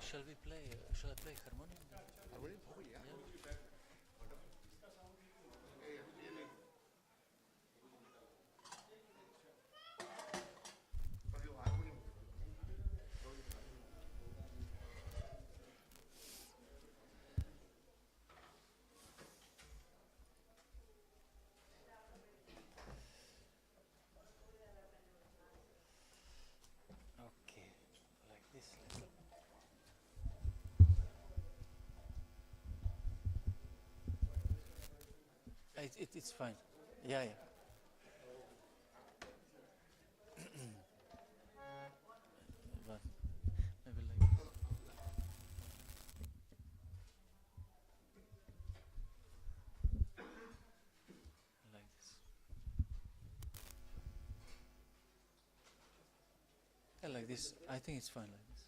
Shall we play? Shall I play harmonium? Harmonium? Oh yeah. Okay, like this. It's fine. Yeah, yeah. But maybe like this. Like this. Yeah, like this. I think it's fine like this.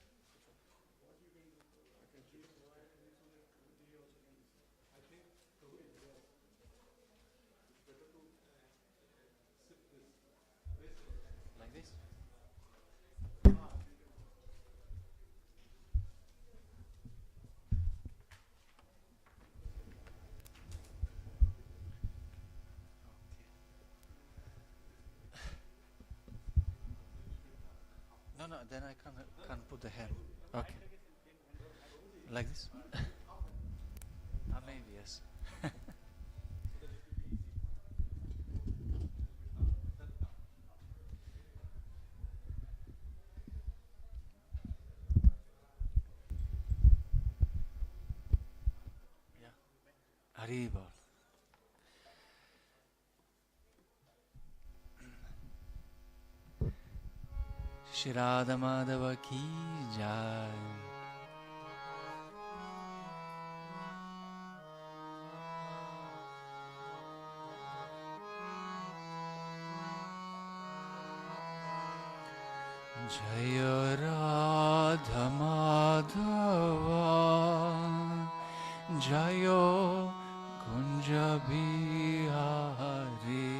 Like this. No, no. Then I can't put the hand. Okay. Like this. Maybe yes. Yeah. Haribol. Shri Radha Madhava ki jai. Jaya Radha Madhava Jaya Kunja Bihari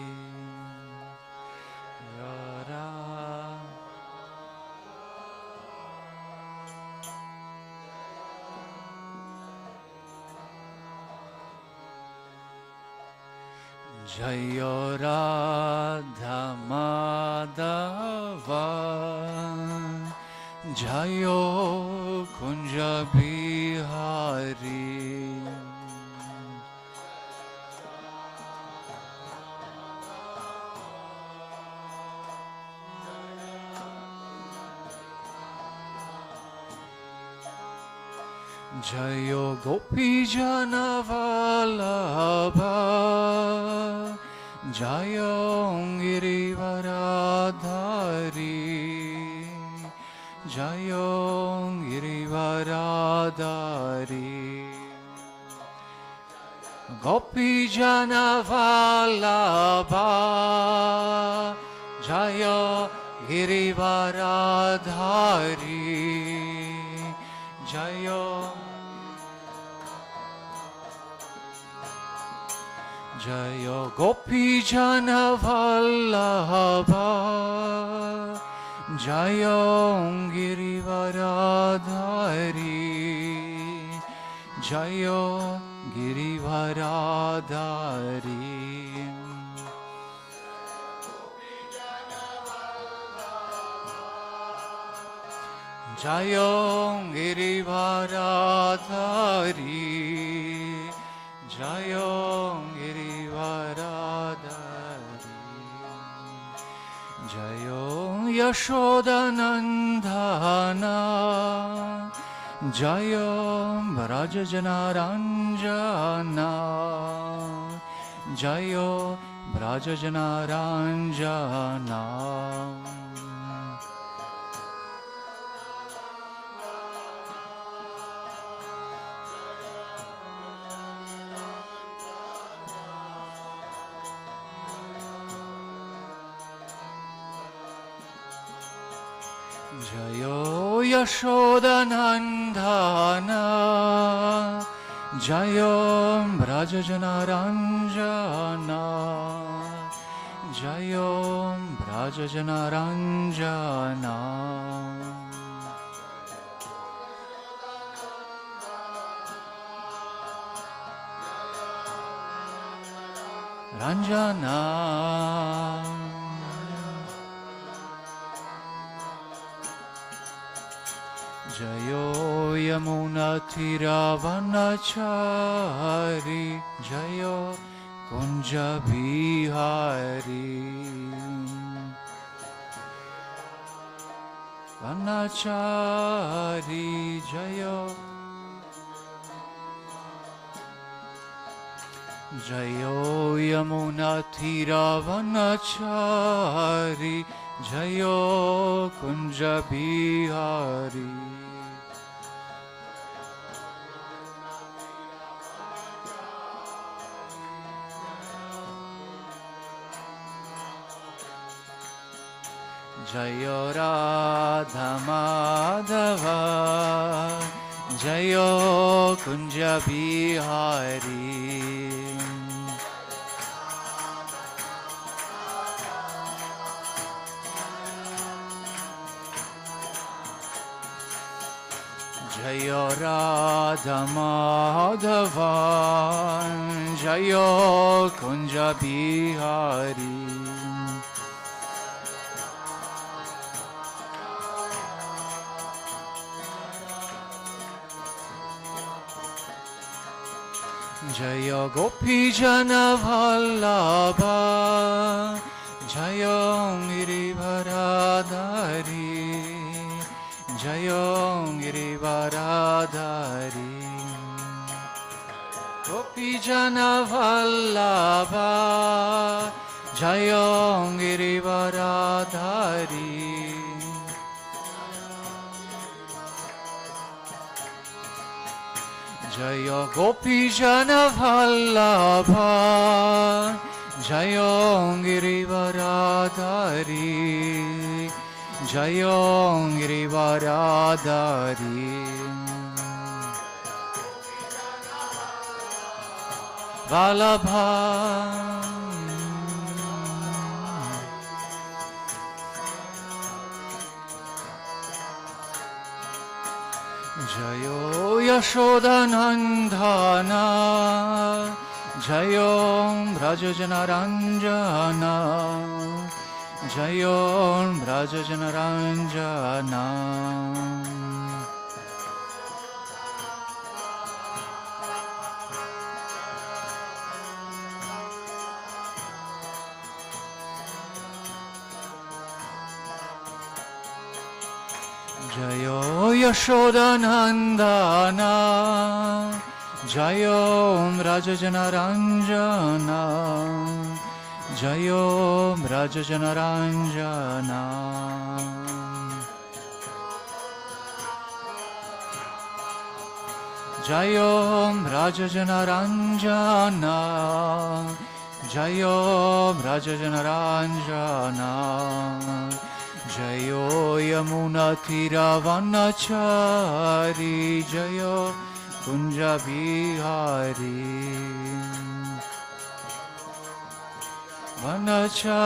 Yara Jaya Radha Madhava Jayo Kunja Bihari Jayo Gopi Jana Vallabha Jayo Girivaradhari Jayo Girivaradhari Gopi Jana Vallabha Jayo Girivaradhari Jayo Jayo Gopi Jana Vallabha Jayo Girivaradhari Jayo Girivaradhari Jayo Girivaradhari Jayo Girivaradhari Jayo Yashodanandana Jayo Brajajanaranjana Jayo Brajajanaranjana Jayo Yashodanandana Jayo Brajajanaranjana Jayo Brajajanaranjana Ranjana Jayo Yamuna Tiravanachari Jayo Kunja Bihari Vanachari Jayo Jayo Yamuna Tiravanachari Jayo Kunja Bihari Jayo Radha Madhava Jayo Kunja Bihari Jayo Radha Madhava Jayo Kunja Bihari Jayo Gopi Jana Vallabha Jayo Girivardhari Jayo Girivardhari Gopi Jana Vallabha Jayo Girivardhari Jayo Gopi Jana Vallabha Jayo Girivardhari Jayo Girivardhari Vallabha Jayo Yashodanandana Jayo Brajajanaranjana Jayo Brajajanaranjana Jayo Yashodanandana Jayo Brajajanaranjana Jayo Brajajanaranjana Jayo Brajajanaranjana Jayo Brajajanaranjana Jayo Yamuna Tiravanachari Jayo Kunja Bihari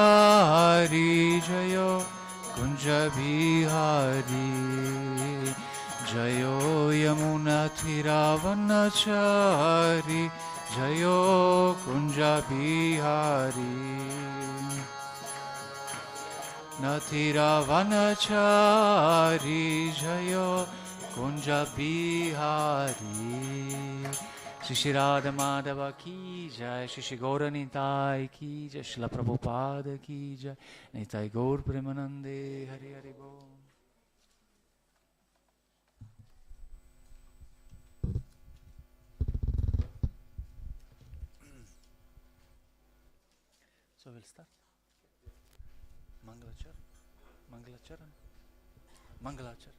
Vanachari Jayo Kunja Bihari Jayo Yamuna Tiravanachari Jayo Kunja Bihari Natiravanachari Jayo Kunja Bihari Shri Radha Madhava ki jai, Shri Gaura Nitai ki jai, Srila Prabhupada ki jai, Nitai Gaur Premanande, Hari Hari Bol. So we'll start. Mangalachar, Mangalacharan, Mangalachar.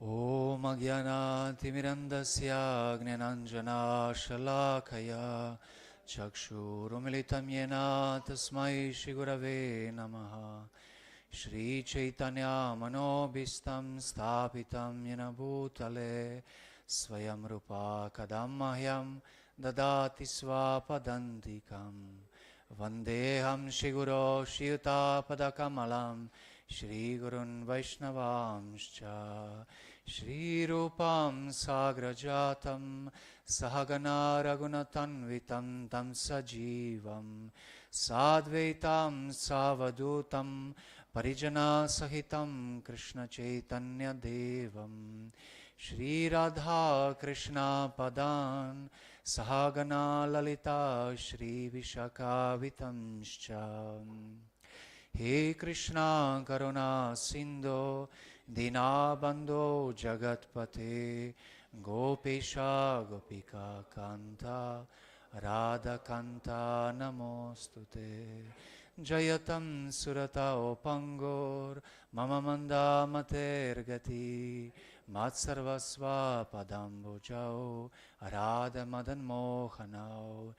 Om Ajnana-timirandasya Gnananjana Shalakaya Chakshurumilitam Yena Tasmai Shri Gurave Namaha Shri Chaitanya Manobhistam Sthapitam Yena Bhutale Swayam Rupa Kadamahyam Dadati Swapadantikam Vandeham Shri Guru Shri Yuta Padakamalam Shri Gurun Vaishnavamscha Shri Rupam Sagrajatam Sahagana Ragunatanvitam Tam Sajivam Sadvaitam Savadutam Parijana Sahitam Krishna Chaitanya Devam Shri Radha Krishna Padan Sahagana Lalita Shri Vishakavitamscha He Krishna Karuna Sindhu Dinabandho Jagatpate Gopesha Gopika Kanta Radha Kanta Namostute Jayatam Surata Opangor Mama Manda Matergati Matsarvasva Padambujao Radha Madan Mohanao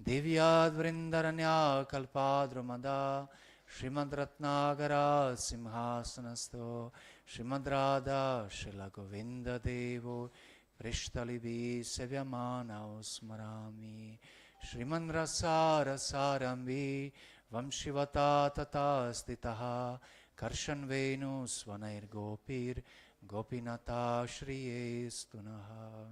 Divyad Vrindaranya Kalpadrumada Srimad Ratnagara Simhasanasto Srimad Radha Shila Govinda Devo Prishtalibi Sevyamana Smarami Srimad Rasara Sarambi Vamshivata Tata Stitaha Karshan Venu Svanair Gopir Gopinata Shriye Stunaha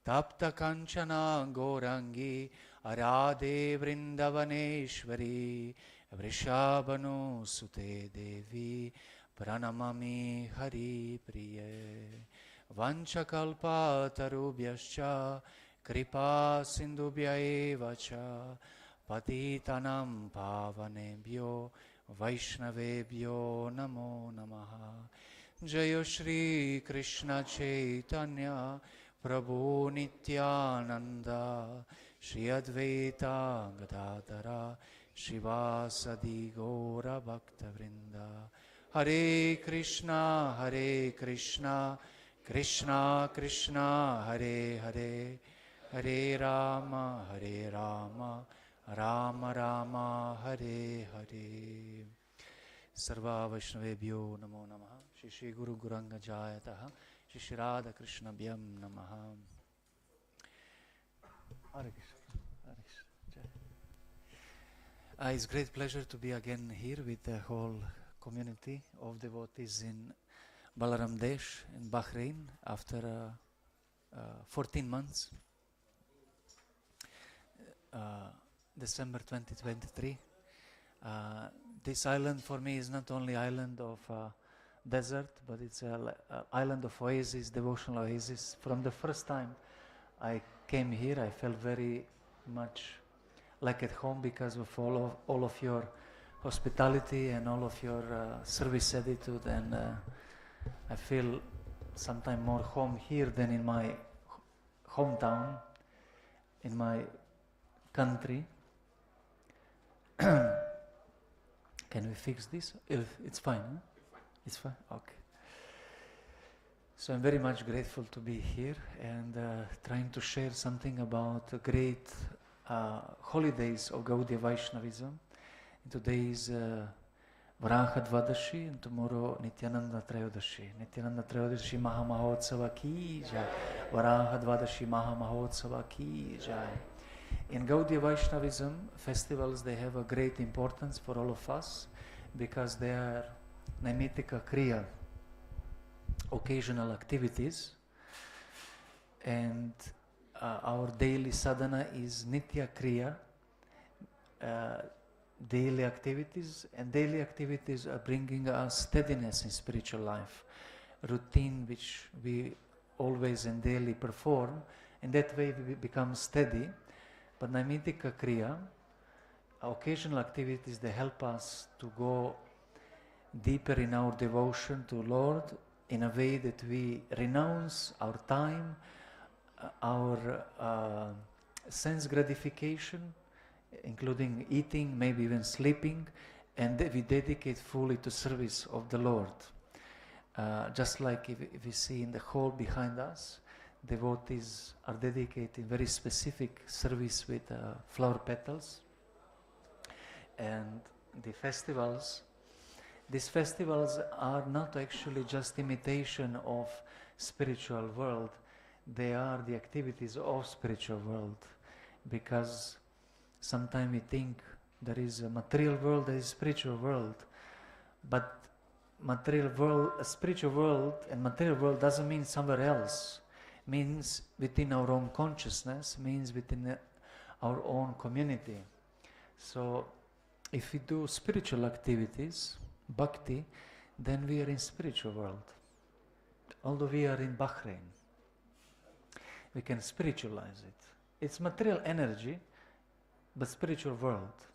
Tapta Kanchana Gorangi Arade Vrindavaneshwari Vrishabhanu Sute Devi Pranamami Hari Priye Vanchakalpa Tarubhyascha Kripa Sindhubhya Evacha Patitanam Pavanebhyo Vaishnavebhyo Namo Namaha Jayo Shri Krishna Chaitanya Prabhu Nityananda Shri Advaita Gadadhara Shivasadi Gaura Bhaktivinoda Hare Krishna Krishna Krishna Hare Hare Hare Rama Rama Rama Hare Hare Sarva Vaishnavebhyo Namo Namaha Shri Shri Guru Guranga Jayataha Shri Shri Radha Krishna Bhyam Namaha Hare Krishna Hare Krishna It's great pleasure to be again here with the whole community of devotees in Balaram Desh in Bahrain after 14 months. December 2023. This island for me is not only island of desert, but it's an island of oasis, devotional oasis. From the first time I came here, I felt very much like at home because of all of your hospitality and all of your service attitude, and I feel sometimes more home here than in my hometown, in my country. Can we fix this? It's fine, huh? It's fine? Okay. So I'm very much grateful to be here and trying to share something about the great holidays of Gaudiya Vaishnavism. And today is Brahmachāry and tomorrow Nityananda Trayodashi. Nityananda Trayodashi Maha Mahotsava ki jai. Brahmachāry Maha Mahotsava ki jai. In Gaudiya Vaishnavism, festivals, they have a great importance for all of us because they are Naimitika Kriya, occasional activities, and our daily sadhana is Nitya Kriya, daily activities, and daily activities are bringing us steadiness in spiritual life, routine which we always and daily perform, and that way we become steady. But Naimitika Kriya, occasional activities, they help us to go deeper in our devotion to Lord in a way that we renounce our time, our sense gratification, including eating, maybe even sleeping, and we dedicate fully to service of the Lord. Just like if we see in the hall behind us, devotees are dedicating very specific service with flower petals. And the festivals, these festivals are not actually just imitation of spiritual world, they are the activities of spiritual world, because sometimes we think there is a material world, there is a spiritual world, but material world, a spiritual world, and material world doesn't mean somewhere else. It means within our own consciousness, means within our own community. So, if we do spiritual activities, bhakti, then we are in spiritual world. Although we are in Bahrain, we can spiritualize it. It's material energy, but spiritual world,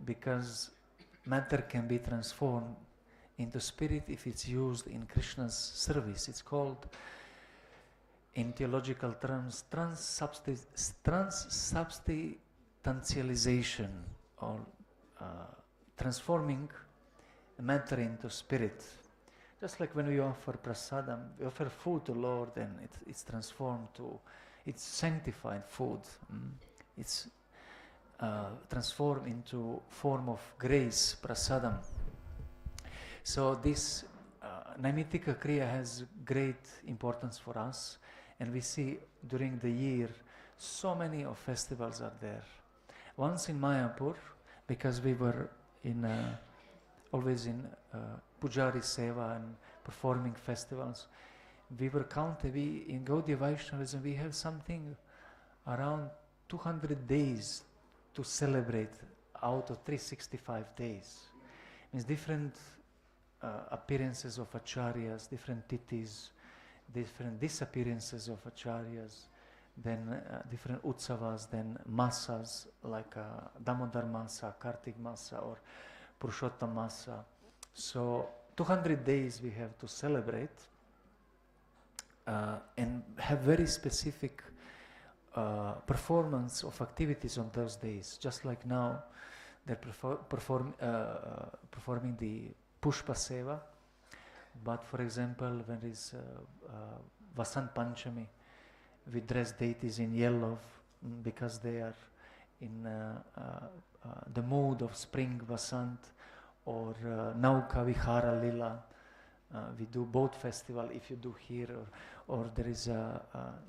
because matter can be transformed into spirit if it's used in Krishna's service. It's called, in theological terms, transubstantialization, or transforming matter into spirit. Just like when we offer prasadam, we offer food to Lord, and it's transformed to, it's sanctified food. It's transformed into form of grace, prasadam. So this Naimitika Kriya has great importance for us, and we see during the year so many of festivals are there. Once in Mayapur, because we were in always in Pujari Seva and performing festivals, we were counted, in Gaudiya Vaishnavism we have something around 200 days to celebrate out of 365 days. Means different appearances of acharyas, different titis, different disappearances of acharyas, then different utsavas, then masas like Damodar Masa, Kartik Masa, or Purushottam Masa. So 200 days we have to celebrate and have very specific performance of activities on those days. Just like now, they're performing the Pushpa Seva, but for example, when there is Vasant Panchami, we dress deities in yellow because they are in the mood of spring Vasant, or Nauka Vihara Lila. We do boat festival if you do here, or there is a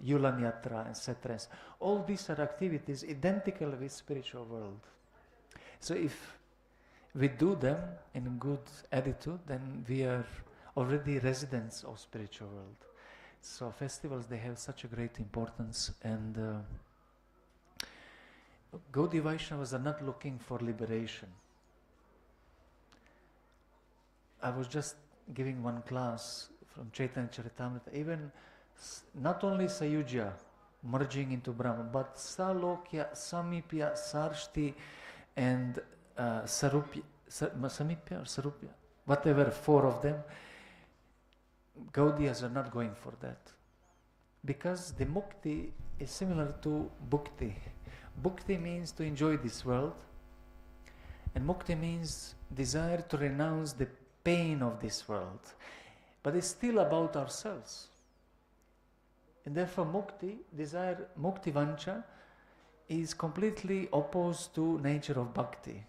Yulan Yatra, etc. All these are activities identical with spiritual world. So if we do them in good attitude, then we are already residents of spiritual world. So festivals, they have such a great importance, and Gaudiya Vaishnavas are not looking for liberation. I was just giving one class from Chaitanya Charitamrita, even not only Sayujya, merging into Brahma, but Salokya, Samipya, Sarshti, and Samipya or Sarupya, whatever, four of them, Gaudiyas are not going for that. Because the mukti is similar to bhukti. Bhukti means to enjoy this world, and mukti means desire to renounce the pain of this world. But it's still about ourselves. And therefore mukti, desire, mukti vancha, is completely opposed to nature of bhakti.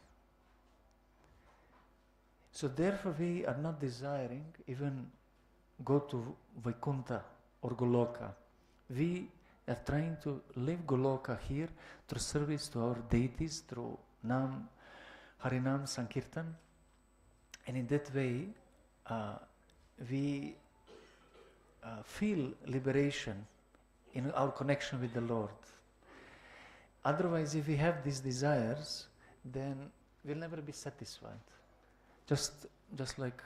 So therefore we are not desiring even go to Vaikuntha or Goloka. We are trying to live Goloka here through service to our deities, through Nam, Harinam, Sankirtan. And in that way, we feel liberation in our connection with the Lord. Otherwise, if we have these desires, then we'll never be satisfied. Just like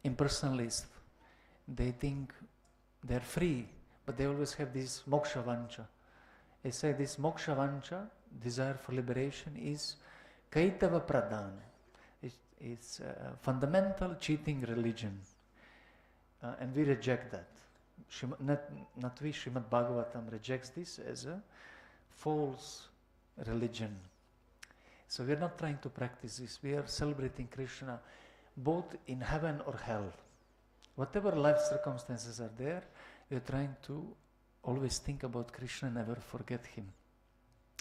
impersonalists, they think they're free, but they always have this moksha vancha. They say this moksha vancha, desire for liberation, is kaitava pradhan. It's fundamental cheating religion, and we reject that. Not we, Srimad Bhagavatam rejects this as a false religion. So we are not trying to practice this. We are celebrating Krishna both in heaven or hell. Whatever life circumstances are there, we are trying to always think about Krishna, never forget him.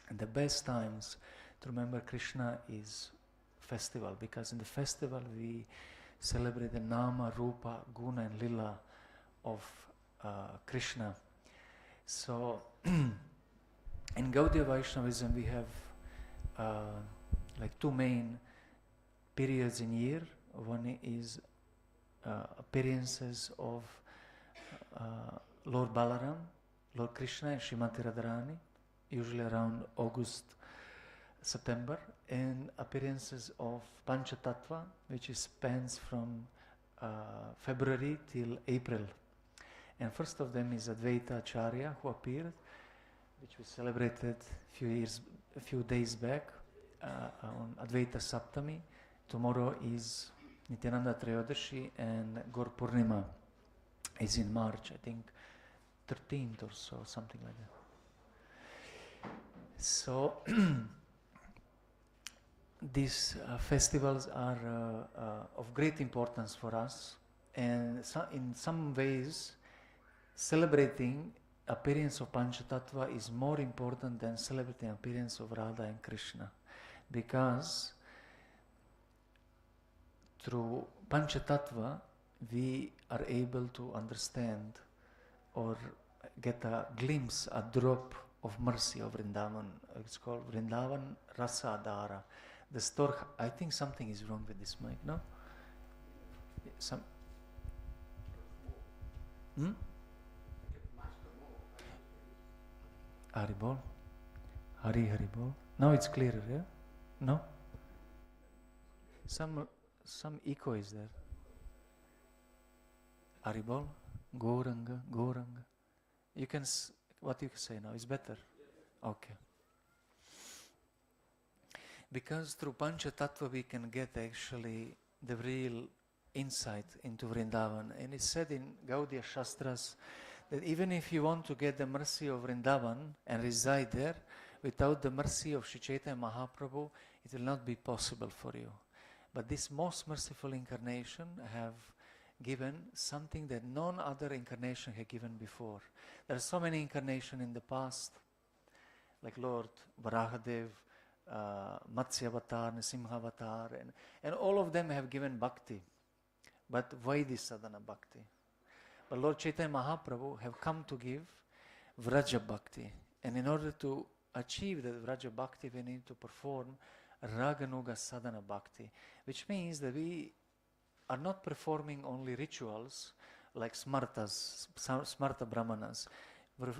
And the best times to remember Krishna is festival, because in the festival we celebrate the Nama, Rupa, Guna and Lila of Krishna. So in Gaudiya Vaishnavism we have like two main periods in year. One is appearances of Lord Balaram, Lord Krishna and Srimati Radharani, usually around August, September, and appearances of Panchatattva, which spans from February till April. And first of them is Advaita Acharya, who appeared, which we celebrated a few days back on Advaita Saptami. Tomorrow is Nityananda Trayodashi, and Gaur Purnima is in March, I think 13th or so, something like that. So these festivals are of great importance for us, and in some ways celebrating appearance of Panchatattva is more important than celebrating appearance of Radha and Krishna, because through Panchatattva we are able to understand or get a glimpse, a drop of mercy of Vrindavan. It's called Vrindavan Rasa Dhara. The store, I think something is wrong with this mic, no? Some. Haribol. Haribol. Now it's clearer, yeah? No? Some echo is there. Haribol. Gauranga. You can, what you can say now, is better? Okay. Because through Panchatattva we can get actually the real insight into Vrindavan. And it's said in Gaudiya Shastras that even if you want to get the mercy of Vrindavan and reside there, without the mercy of Sri Chaitanya Mahaprabhu, it will not be possible for you. But this most merciful incarnation have given something that none other incarnation had given before. There are so many incarnations in the past, like Lord Varahadev, Matsya Avatar, Nrsimha Avatar, and all of them have given bhakti, but Vaidhi sadhana bhakti. But Lord Chaitanya Mahaprabhu have come to give Vraja bhakti, and in order to achieve that Vraja bhakti we need to perform Raganuga sadhana bhakti, which means that we are not performing only rituals like smarta brahmanas,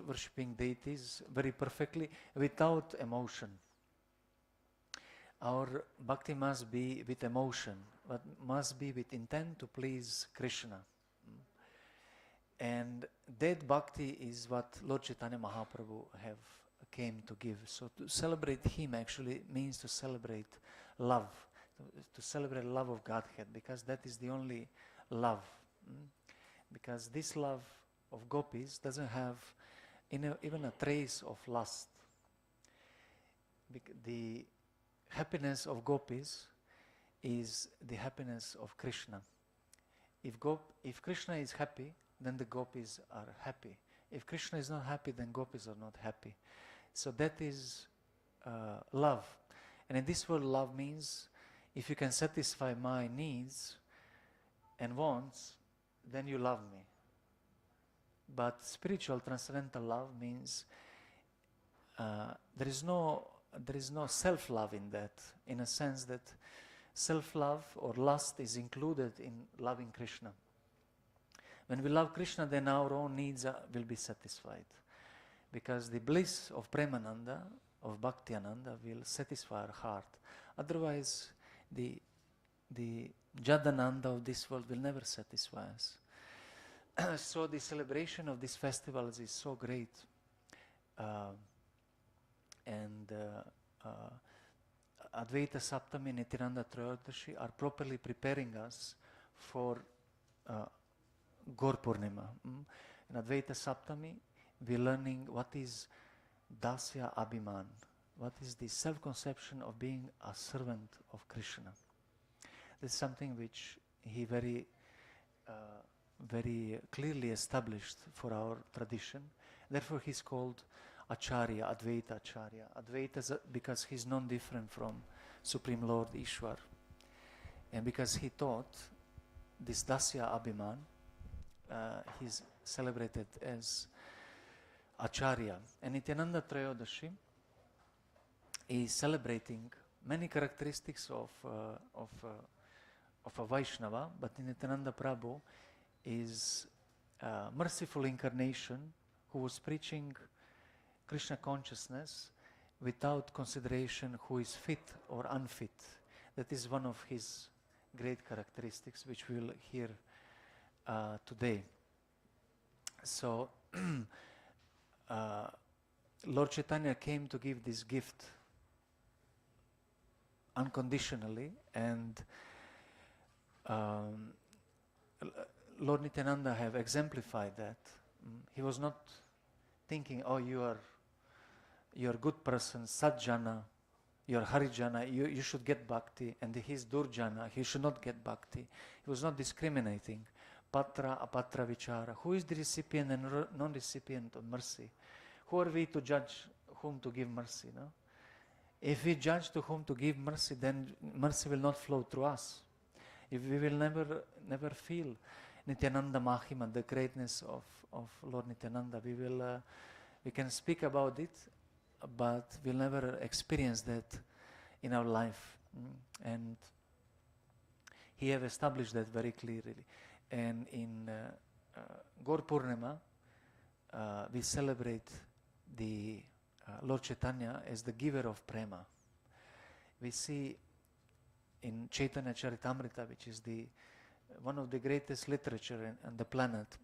worshipping deities very perfectly without emotion. Our bhakti must be with emotion, but must be with intent to please Krishna. And that bhakti is what Lord Chaitanya Mahaprabhu have came to give. So to celebrate him actually means to celebrate love, to celebrate love of Godhead, because that is the only love. Because this love of gopis doesn't have even a trace of lust. The happiness of gopis is the happiness of Krishna. If Krishna is happy, then the gopis are happy. If Krishna is not happy, then gopis are not happy. So that is love. And in this world, love means if you can satisfy my needs and wants, then you love me. But spiritual transcendental love means there is no self-love in that, in a sense that self-love or lust is included in loving Krishna. When we love Krishna, then our own needs will be satisfied, because the bliss of Premananda, of Bhaktiananda, will satisfy our heart. Otherwise, the Jadananda of this world will never satisfy us. So the celebration of these festivals is so great. Advaita Saptami and Nityananda Trayodashi are properly preparing us for Gaur Purnima. In Advaita Saptami, we're learning what is dāsa abhiman, what is the self-conception of being a servant of Krishna. This is something which he very clearly established for our tradition. Therefore, he's called Acharya, Advaita Acharya. Advaita because he's non-different from Supreme Lord Ishwar. And because he taught this Dasya Abhiman, he's celebrated as Acharya. And Nityananda Trayodashi is celebrating many characteristics of of a Vaishnava, but Nityananda Prabhu is a merciful incarnation who was preaching Krishna consciousness without consideration who is fit or unfit. That is one of his great characteristics, which we will hear today. So, Lord Chaitanya came to give this gift unconditionally, and Lord Nityananda have exemplified that. He was not thinking, oh, you're a good person, Sajjana, you're Harijana, you should get bhakti, and he's Durjana, he should not get bhakti. He was not discriminating. Patra, apatra, vichara. Who is the recipient and non-recipient of mercy? Who are we to judge whom to give mercy? No? If we judge to whom to give mercy, then mercy will not flow through us. If we will never feel Nityananda Mahima, the greatness of Lord Nityananda, we can speak about it, but we'll never experience that in our life. And he have established that very clearly. And in Gaur Purnima, we celebrate the Lord Chaitanya as the giver of prema. We see in Chaitanya Charitamrita, which is one of the greatest literature on the planet,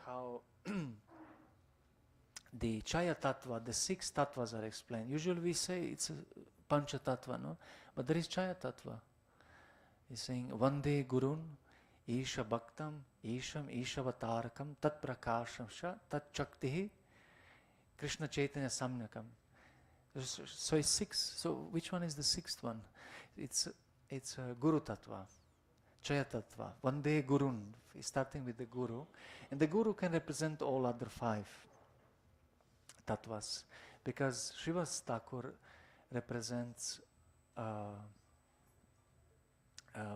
how the Chaya Tattva, the 6 tattvas are explained. Usually we say it's a Pancha Tattva, no? But there is Chaya Tattva. He's saying, Vande Gurun, Isha Bhaktam, Isham, Ishavatarkam, Tat Prakasham Sha, Tat Chaktihi, Krishna Chaitanya Samnyakam. So it's 6. So which one is the 6th one? It's Guru Tattva, Chaya Tattva, Vande Gurun, starting with the Guru. And the Guru can represent all other 5 tattvas, because Srivas Thakur represents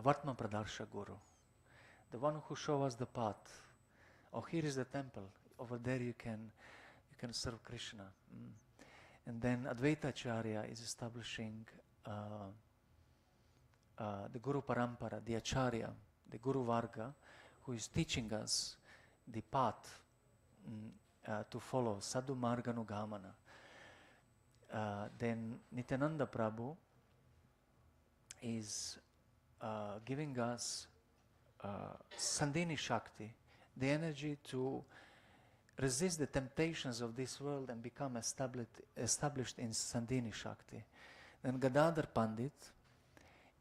Vatma Pradarsha Guru, the one who shows us the path. Oh, here is the temple. Over there you can serve Krishna. And then Advaita Acharya is establishing the Guru Parampara, the Acharya, the Guru Varga, who is teaching us the path to follow, Sadhu Marganugamana. Then Nityananda Prabhu is giving us Sandhini Shakti, the energy to resist the temptations of this world and become established in Sandhini Shakti. Then Gadadhar Pandit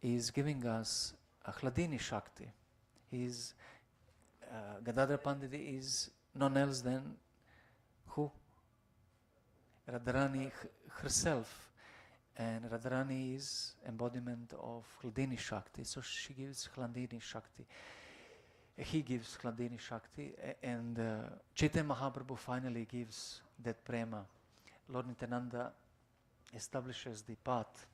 is giving us Hladini Shakti. Gadadhar Pandit is none else than who? Radharani herself. And Radharani is embodiment of Hladini Shakti. So she gives Hladini Shakti. He gives Hladini Shakti, and Chaitanya Mahaprabhu finally gives that prema. Lord Nityananda establishes the path,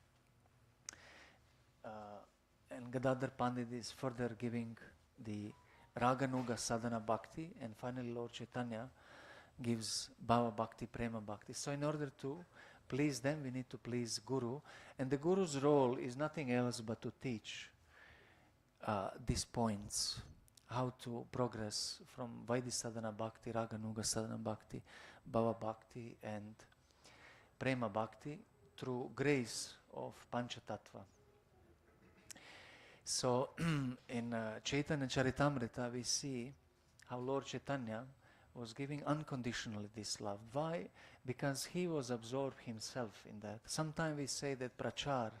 and Gadadhar Pandit is further giving the Raganuga Sadhana Bhakti, and finally Lord Chaitanya gives Bhava Bhakti, Prema Bhakti. So in order to please them, we need to please Guru, and the Guru's role is nothing else but to teach these points. How to progress from Vaidhi Sadhana Bhakti, Raganuga Sadhana Bhakti, Bhava Bhakti and Prema Bhakti through grace of Panchatattva. So in Chaitanya Charitamrita we see how Lord Chaitanya was giving unconditionally this love. Why? Because he was absorbed himself in that. Sometimes we say that prachar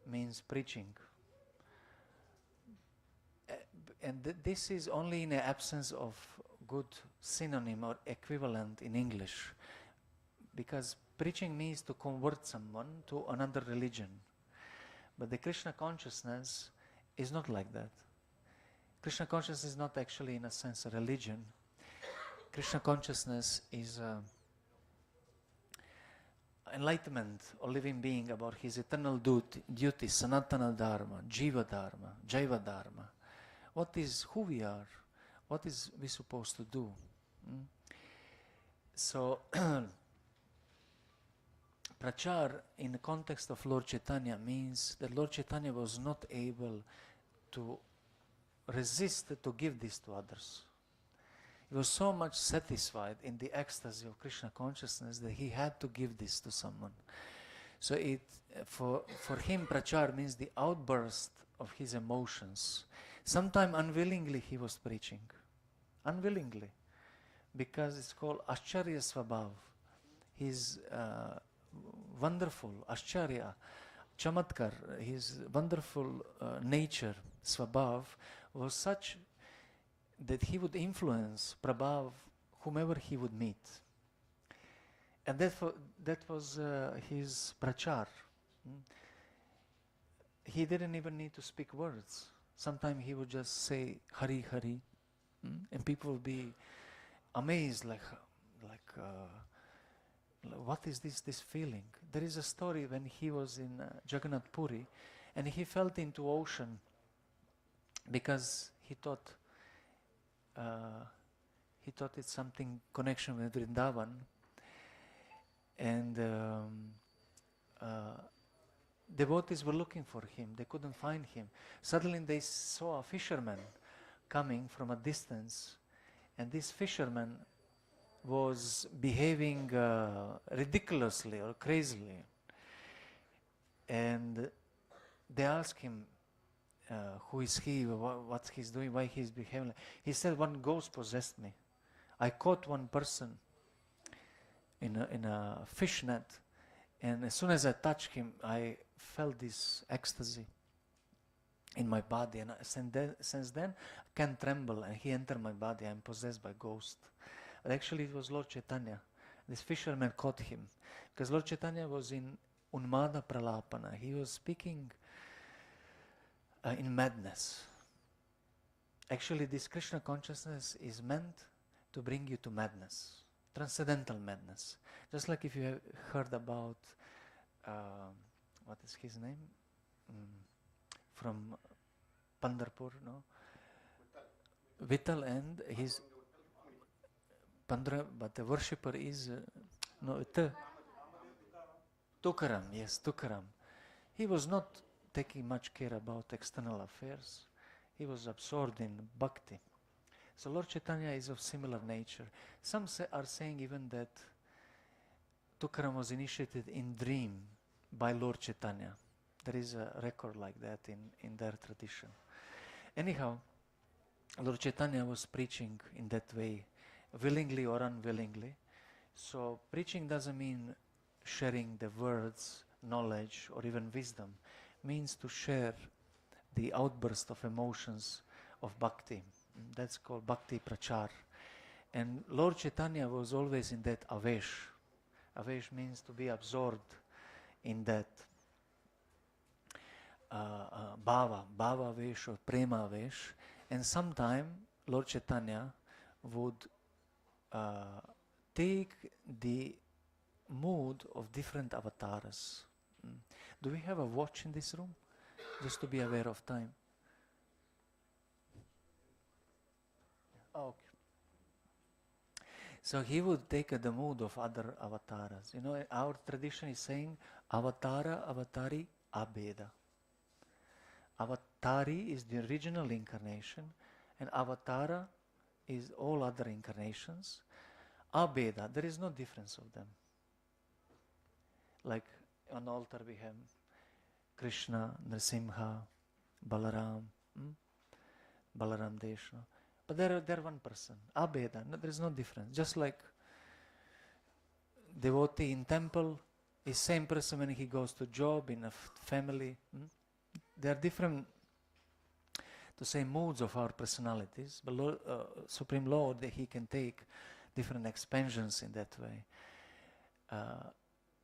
means preaching. And this is only in the absence of good synonym or equivalent in English, because preaching means to convert someone to another religion. But the Krishna consciousness is not like that. Krishna consciousness is not actually, in a sense, a religion. Krishna consciousness is enlightenment or living being about his eternal duty, Sanatana Dharma, Jiva Dharma, Jaiva Dharma. Who we are, what is we supposed to do. So, Prachar in the context of Lord Chaitanya means that Lord Chaitanya was not able to resist to give this to others. He was so much satisfied in the ecstasy of Krishna consciousness that he had to give this to someone. So for him, prachar means the outburst of his emotions. Sometimes unwillingly he was preaching. Unwillingly. Because it's called Ascharya Svabhav. His wonderful, Ascharya, Chamatkar, his wonderful nature, Svabhav, was such that he would influence Prabhav, whomever he would meet. And that was his prachar. He didn't even need to speak words. Sometimes he would just say, Hari, Hari, and people would be amazed, like what is this feeling? There is a story when he was in Jagannath Puri, and he felt into ocean because he thought it's something connection with Vrindavan, and devotees were looking for him. They couldn't find him. Suddenly they saw a fisherman coming from a distance, and this fisherman was behaving ridiculously or crazily. And they asked him, who is he, what he's doing, why he's behaving. He said, one ghost possessed me. I caught one person in a fish net, and as soon as I touched him, I felt this ecstasy in my body, and since then I can't tremble, and he entered my body. I'm possessed by ghost. But actually it was Lord Chaitanya. This fisherman caught him because Lord Chaitanya was in Unmada Pralapana. He was speaking in madness. Actually, this Krishna consciousness is meant to bring you to madness, transcendental madness. Just like if you have heard about, what is his name? From Pandharpur, no? Vittal and his Pandra, but the worshipper is Tukaram, yes, Tukaram. He was not taking much care about external affairs. He was absorbed in bhakti. So Lord Chaitanya is of similar nature. Some are saying even that Tukaram was initiated in dream by Lord Chaitanya. There is a record like that in their tradition. Anyhow, Lord Chaitanya was preaching in that way, willingly or unwillingly. So preaching doesn't mean sharing the words, knowledge, or even wisdom. It means to share the outburst of emotions of bhakti. That's called bhakti prachar. And Lord Chaitanya was always in that avesh. Avesh means to be absorbed in that bhava avesh or prema avesh. And sometime Lord Chaitanya would take the mood of different avatars. Do we have a watch in this room? Just to be aware of time. Oh, okay. So he would take the mood of other avatars. You know, our tradition is saying avatara, avatari, abeda. Avatari is the original incarnation, and avatara is all other incarnations. Abeda, there is no difference of them. Like on the altar we have Krishna, Nrsimha, Balaram, Balaram Deshna. But they're one person. Abeda, no, there is no difference. Just like devotee in temple is same person when he goes to job, in a family. There are different, to say, moods of our personalities. But Lord, Supreme Lord, he can take different expansions in that way.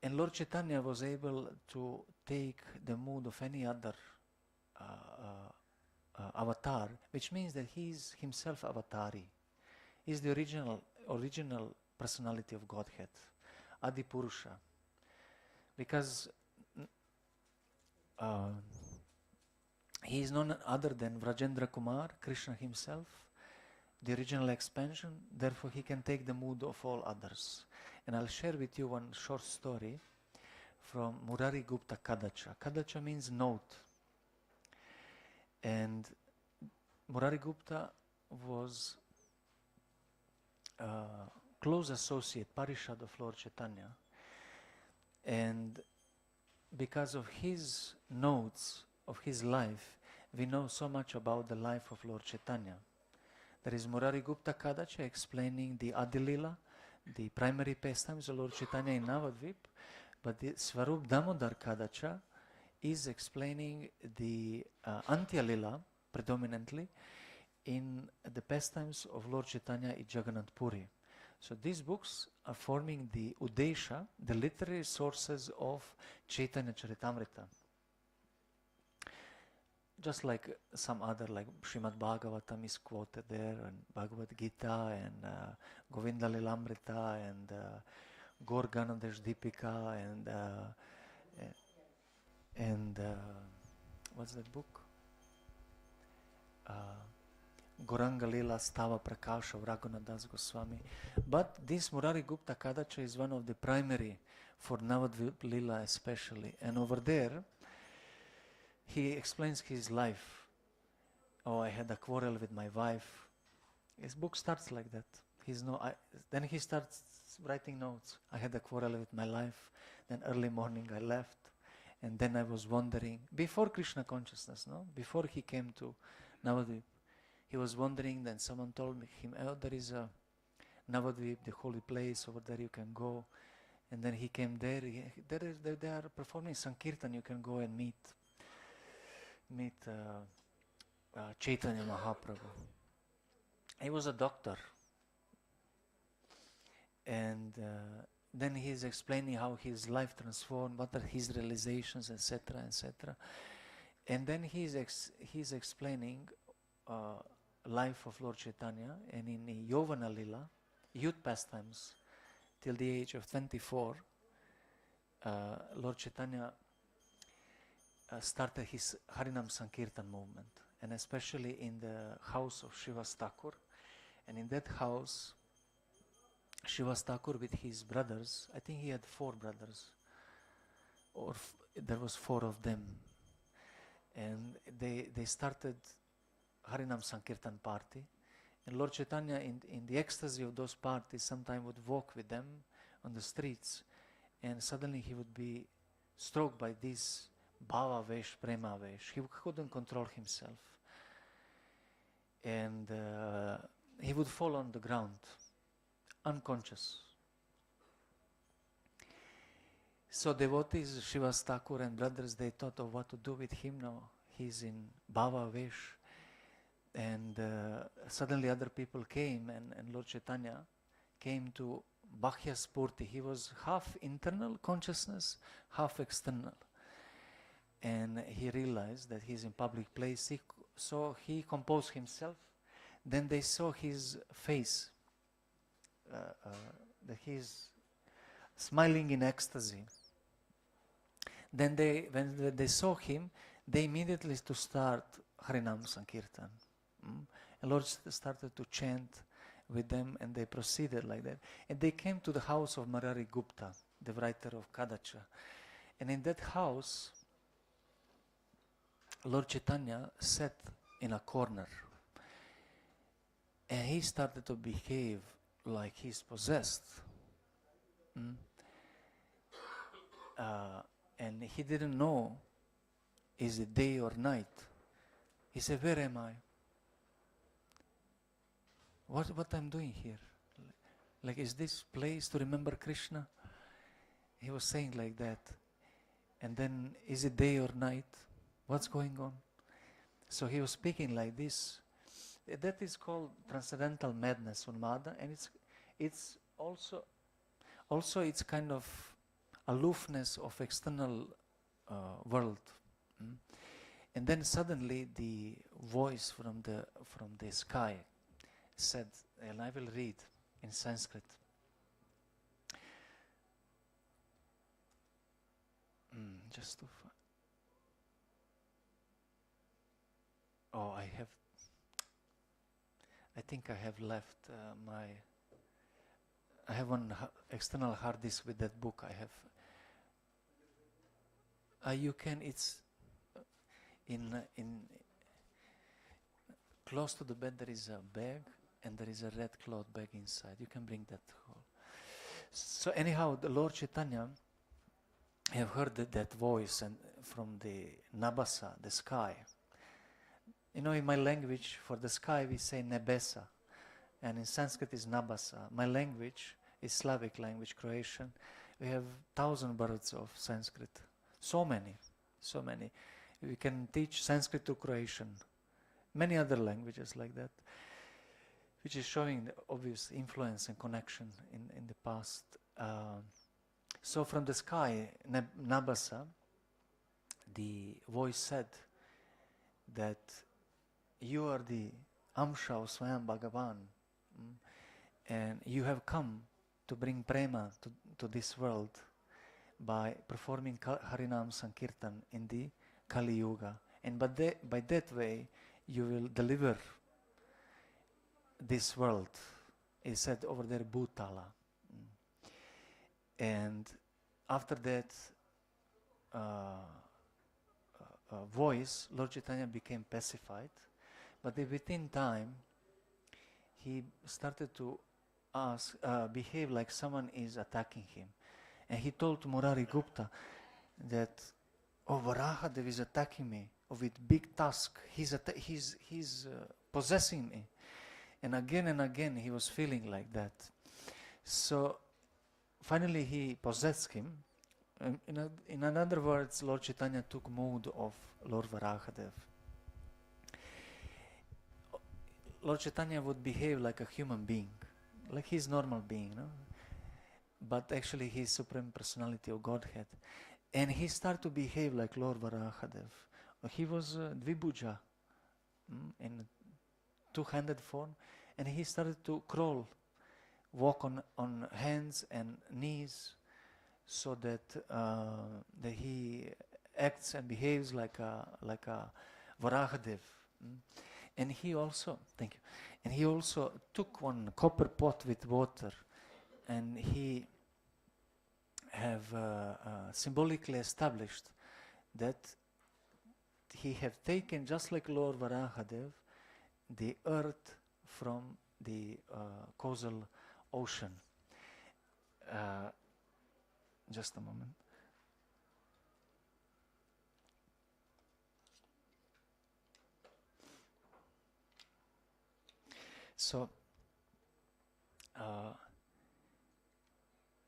And Lord Chaitanya was able to take the mood of any other avatar, which means that he is himself avatari. He is the original personality of Godhead, Adi Purusha. Because he is none other than Vrajendra Kumar, Krishna himself, the original expansion. Therefore he can take the mood of all others. And I'll share with you one short story from Murari Gupta Kadacha. Kadacha means note. And Murari Gupta was close associate, Parishad of Lord Chaitanya. And because of his notes of his life, we know so much about the life of Lord Chaitanya. There is Murari Gupta Kadacha explaining the Adilila, the primary pastimes of Lord Chaitanya in Navadvip, but the Svarup Damodar Kadacha is explaining the Antya-lila predominantly in the pastimes of Lord Chaitanya in Jagannath Puri. So these books are forming the Udesha, the literary sources of Chaitanya Charitamrita. Just like some other, like Srimad Bhagavatam is quoted there, and Bhagavad Gita, and Govinda Lilamrita, and Gaur Ganadesh Deepika, and what's that book? Gauranga Lila Stava Prakasha of Raghunath Das Goswami. But this Murari Gupta Kadacha is one of the primary for Navadvip Lila especially. And over there, he explains his life. Oh, I had a quarrel with my wife. His book starts like that. Then he starts writing notes. I had a quarrel with my life. Then early morning I left. And then I was wandering. Before Krishna Consciousness, no? Before he came to Navadvip. He was wandering, then someone told him, oh, there is a Navadvip, the holy place, over there you can go. And then he came there. They are performing Sankirtan, you can go and meet Chaitanya Mahaprabhu. He was a doctor. And then he is explaining how his life transformed, what are his realizations, etc., etc. And then he is explaining life of Lord Chaitanya, and in Yovana Lila, youth pastimes, till the age of 24, Lord Chaitanya started his Harinam Sankirtan movement, and especially in the house of Srivas Thakur. And in that house, Srivas Thakur with his brothers, I think he had 4 brothers, or there was 4 of them, and they started Harinam Sankirtan party, and Lord Chaitanya in the ecstasy of those parties sometimes would walk with them on the streets, and suddenly he would be struck by this bhava vesh, prema vesh. He couldn't control himself, and he would fall on the ground, unconscious. So devotees, Srivas Thakur and brothers, they thought of what to do with him now. He's in bhava vesh. And suddenly other people came, and Lord Chaitanya came to Bhakya Spurti. He was half internal consciousness, half external. And he realized that he's in public place, so he composed himself. Then they saw his face, that he's smiling in ecstasy. Then when they saw him, they immediately to start Harinam Sankirtan. And Lord started to chant with them, and they proceeded like that. And they came to the house of Murari Gupta, the writer of Kadacha. And in that house, Lord Chaitanya sat in a corner. And he started to behave like he's possessed. And he didn't know, is it day or night? He said, where am I? What I'm doing here? Like, is this place to remember Krishna? He was saying like that. And then, is it day or night? What's going on? So he was speaking like this. That is called transcendental madness, Unmada, and it's also it's kind of aloofness of external world. And then suddenly the voice from the sky said, and I will read in Sanskrit. Just to I think I have left I have one external hard disk with that book. I have You can, it's in close to the bed there is a bag and there is a red cloth bag inside. You can bring that home. So anyhow, the Lord Chaitanya, I have heard that voice and from the Nabasa, the sky. You know, in my language, for the sky we say nebesa, and in Sanskrit is Nabasa. My language is Slavic language, Croatian. We have 1,000 words of Sanskrit. So many. We can teach Sanskrit to Croatian. Many other languages like that, which is showing the obvious influence and connection in the past. So from the sky, Nabasa, the voice said that you are the Amsha of Swayam Bhagavan, and you have come to bring prema to this world by performing Harinam Sankirtan in the Kali Yuga. And by that way, you will deliver this world. It said over there, Bhutala. And after that voice, Lord Chaitanya became pacified. But within time, he started to behave like someone is attacking him. And he told Murari Gupta that, oh, Varahadev is attacking me with big tusk. He's possessing me. And again he was feeling like that. So finally he possessed him. In other words, Lord Chaitanya took mood of Lord Varahadev. Lord Chaitanya would behave like a human being, like he's normal being, no? But actually he's Supreme Personality of Godhead. And he started to behave like Lord Varahadev. He was Dvibhuja, in two-handed form, and he started to crawl, walk on hands and knees, so that he acts and behaves like a Varahadev. And he also, thank you, and he also took one copper pot with water, and he have symbolically established that he have taken, just like Lord Varahadev, the earth from the causal ocean. Just a moment. So,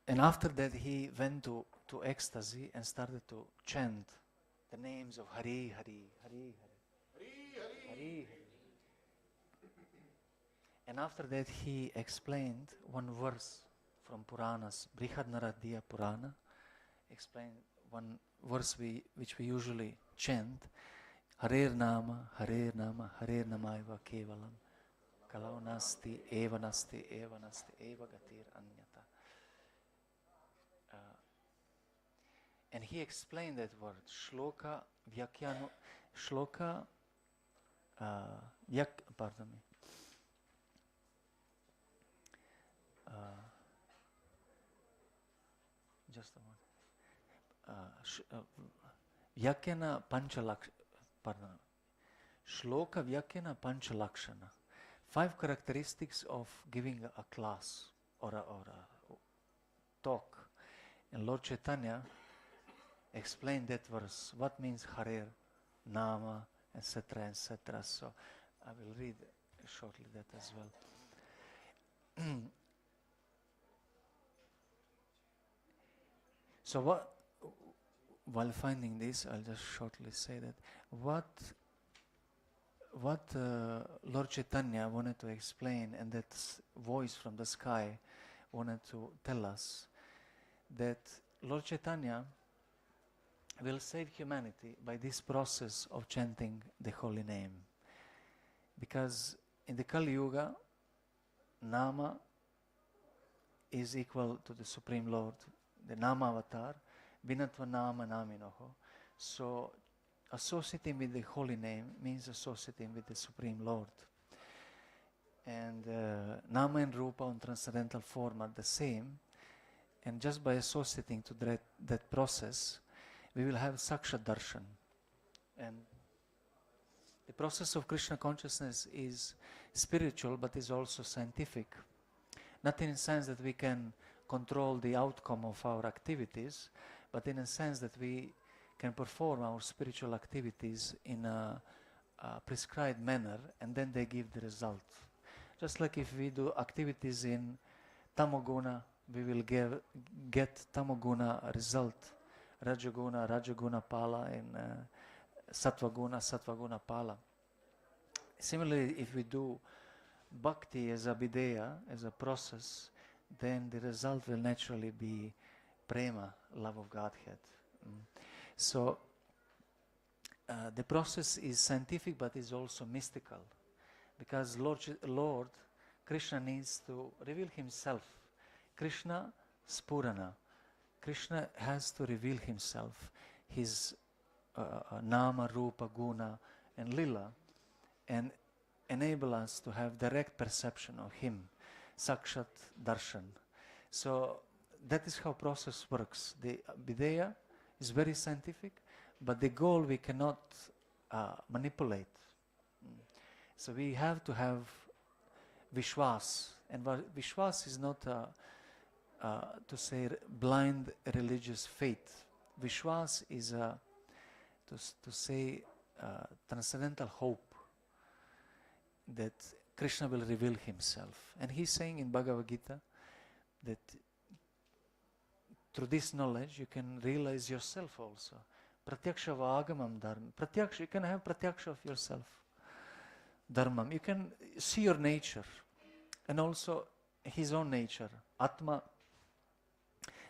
and after that he went to ecstasy and started to chant the names of Hari, Hari, Hari, Hari, Hari, Hari. And after that he explained one verse from Puranas, Brihad Naradiya Purana, explained one verse which we usually chant, Harer Nama, Harer Nama, Harer Namaiva Kevalam, Kalau Nasti, Eva Nasti, Eva Nasti, Eva Gatir Anyata. And he explained that word, Shloka Vyakyanu, Shloka, pardon me. Just a moment. Vyakyana Panchalakshana, pardon. Shloka Vyakyana Panchalakshana. 5 characteristics of giving a class or a talk. And Lord Chaitanya explained that verse. What means Harer, Nama, etc., etc. So I will read shortly that as well. So while finding this, I'll just shortly say that what Lord Chaitanya wanted to explain, and that voice from the sky wanted to tell us, that Lord Chaitanya will save humanity by this process of chanting the holy name. Because in the Kali Yuga, Nama is equal to the Supreme Lord, the Nama avatar, Binatva Nama Naminoho. So associating with the holy name means associating with the Supreme Lord. And Nama and Rupa on transcendental form are the same. And just by associating to that process, we will have Sakshat Darshan. And the process of Krishna consciousness is spiritual, but is also scientific. Not in the sense that we can control the outcome of our activities, but in a sense that we can perform our spiritual activities in a prescribed manner, and then they give the result. Just like if we do activities in Tamoguna, we will get Tamoguna result. Rajaguna Pala, and Satvaguna Pala. Similarly, if we do bhakti as a videya, as a process, then the result will naturally be prema, love of Godhead. So the process is scientific, but is also mystical, because Lord Krishna needs to reveal himself. Krishna Spurana. Krishna has to reveal himself, his Nama, Rupa, Guna and Lila, and enable us to have direct perception of him, Sakshat Darshan. So that is how process works. The videya is very scientific, but the goal we cannot manipulate. So we have to have Vishwas, and Vishwas is not to say blind religious faith. Vishwas is to say transcendental hope that Krishna will reveal himself. And he's saying in Bhagavad Gita that through this knowledge you can realize yourself also. Pratyaksha vagamam dharma. Pratyaksha, you can have pratyaksha of yourself. Dharmam. You can see your nature and also his own nature. Atma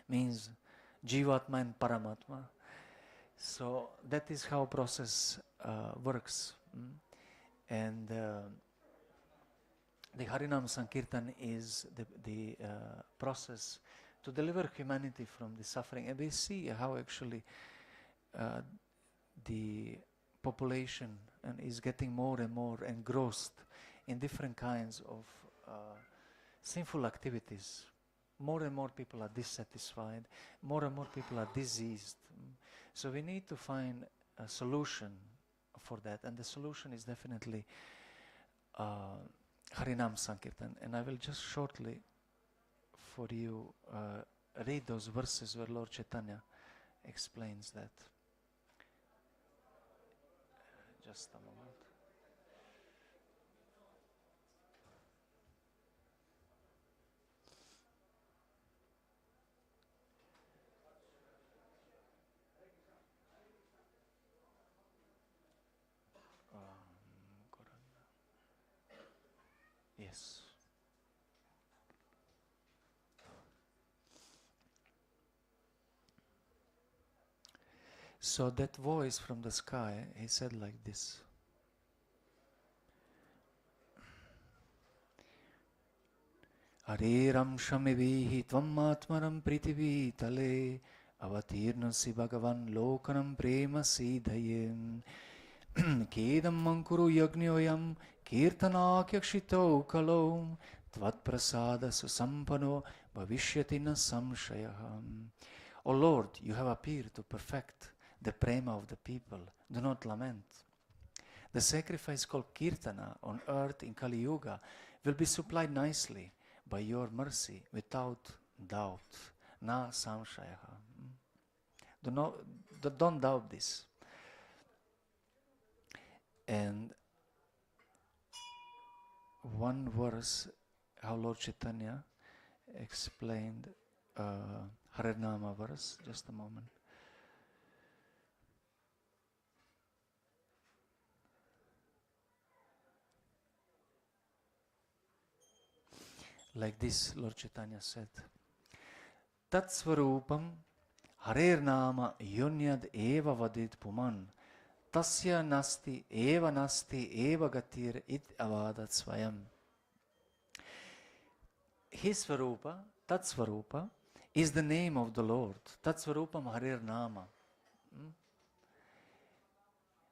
means Jivatma and Paramatma. So that is how process works. And the Harinam Sankirtan is the process to deliver humanity from the suffering. And we see how actually the population is getting more and more engrossed in different kinds of sinful activities. More and more people are dissatisfied, more and more people are diseased. So we need to find a solution for that, and the solution is definitely Harinam Sankirtan. And I will just shortly for you read those verses where Lord Chaitanya explains that. Just a moment. Yes. So that voice from the sky, he said like this. Hare Ramshamivihi Tvam Atmaram Prithvi Tale Avatirnasi Bhagavan Lokanam Prema Siddhayem Kedam Mankuru Yagnyoyam Kirtanakyakshito Kalom Tvat Prasada Susampano Bhavishyati na Samshayaham. O Lord, you have appeared to perfect the prema of the people. Do not lament. The sacrifice called Kirtana on earth in Kali Yuga will be supplied nicely by your mercy without doubt. Na samshayaha. Don't doubt this. And one verse, how Lord Chaitanya explained Harinama verse, just a moment. Like this, Lord Chaitanya said, Tat Svarupam Harer Nama Yunyad Eva Vadit Puman Tasya Nasti Eva Nasti Eva Gatir It Avadat Swayam. His Svarupa, Tat Svarupa, is the name of the Lord. Tat Svarupam Harer Nama.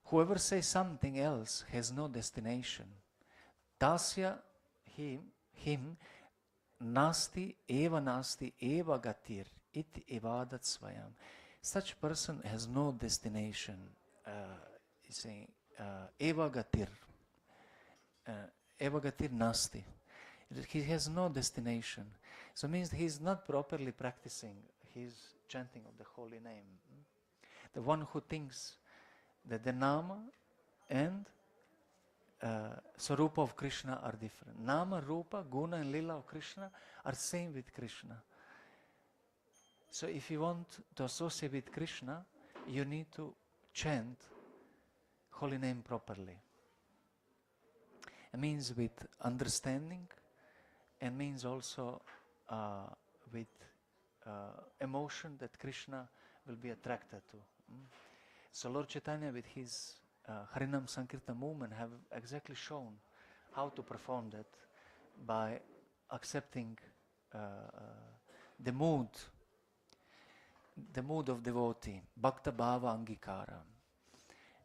Whoever says something else has no destination. Tasya, him, Nasti eva gatir, it evadat svayam. Such person has no destination. He's saying, eva gatir. Eva gatir nasti. He has no destination. So it means he's not properly practicing his chanting of the holy name. The one who thinks that the nama and Sarupa of Krishna are different. Nama, Rupa, Guna and Lila of Krishna are same with Krishna. So if you want to associate with Krishna, you need to chant holy name properly. It means with understanding, and means also with emotion that Krishna will be attracted to. So Lord Chaitanya with his Harinam Sankirtan movement have exactly shown how to perform that by accepting the mood of devotee, Bhakta Bhava Angikara.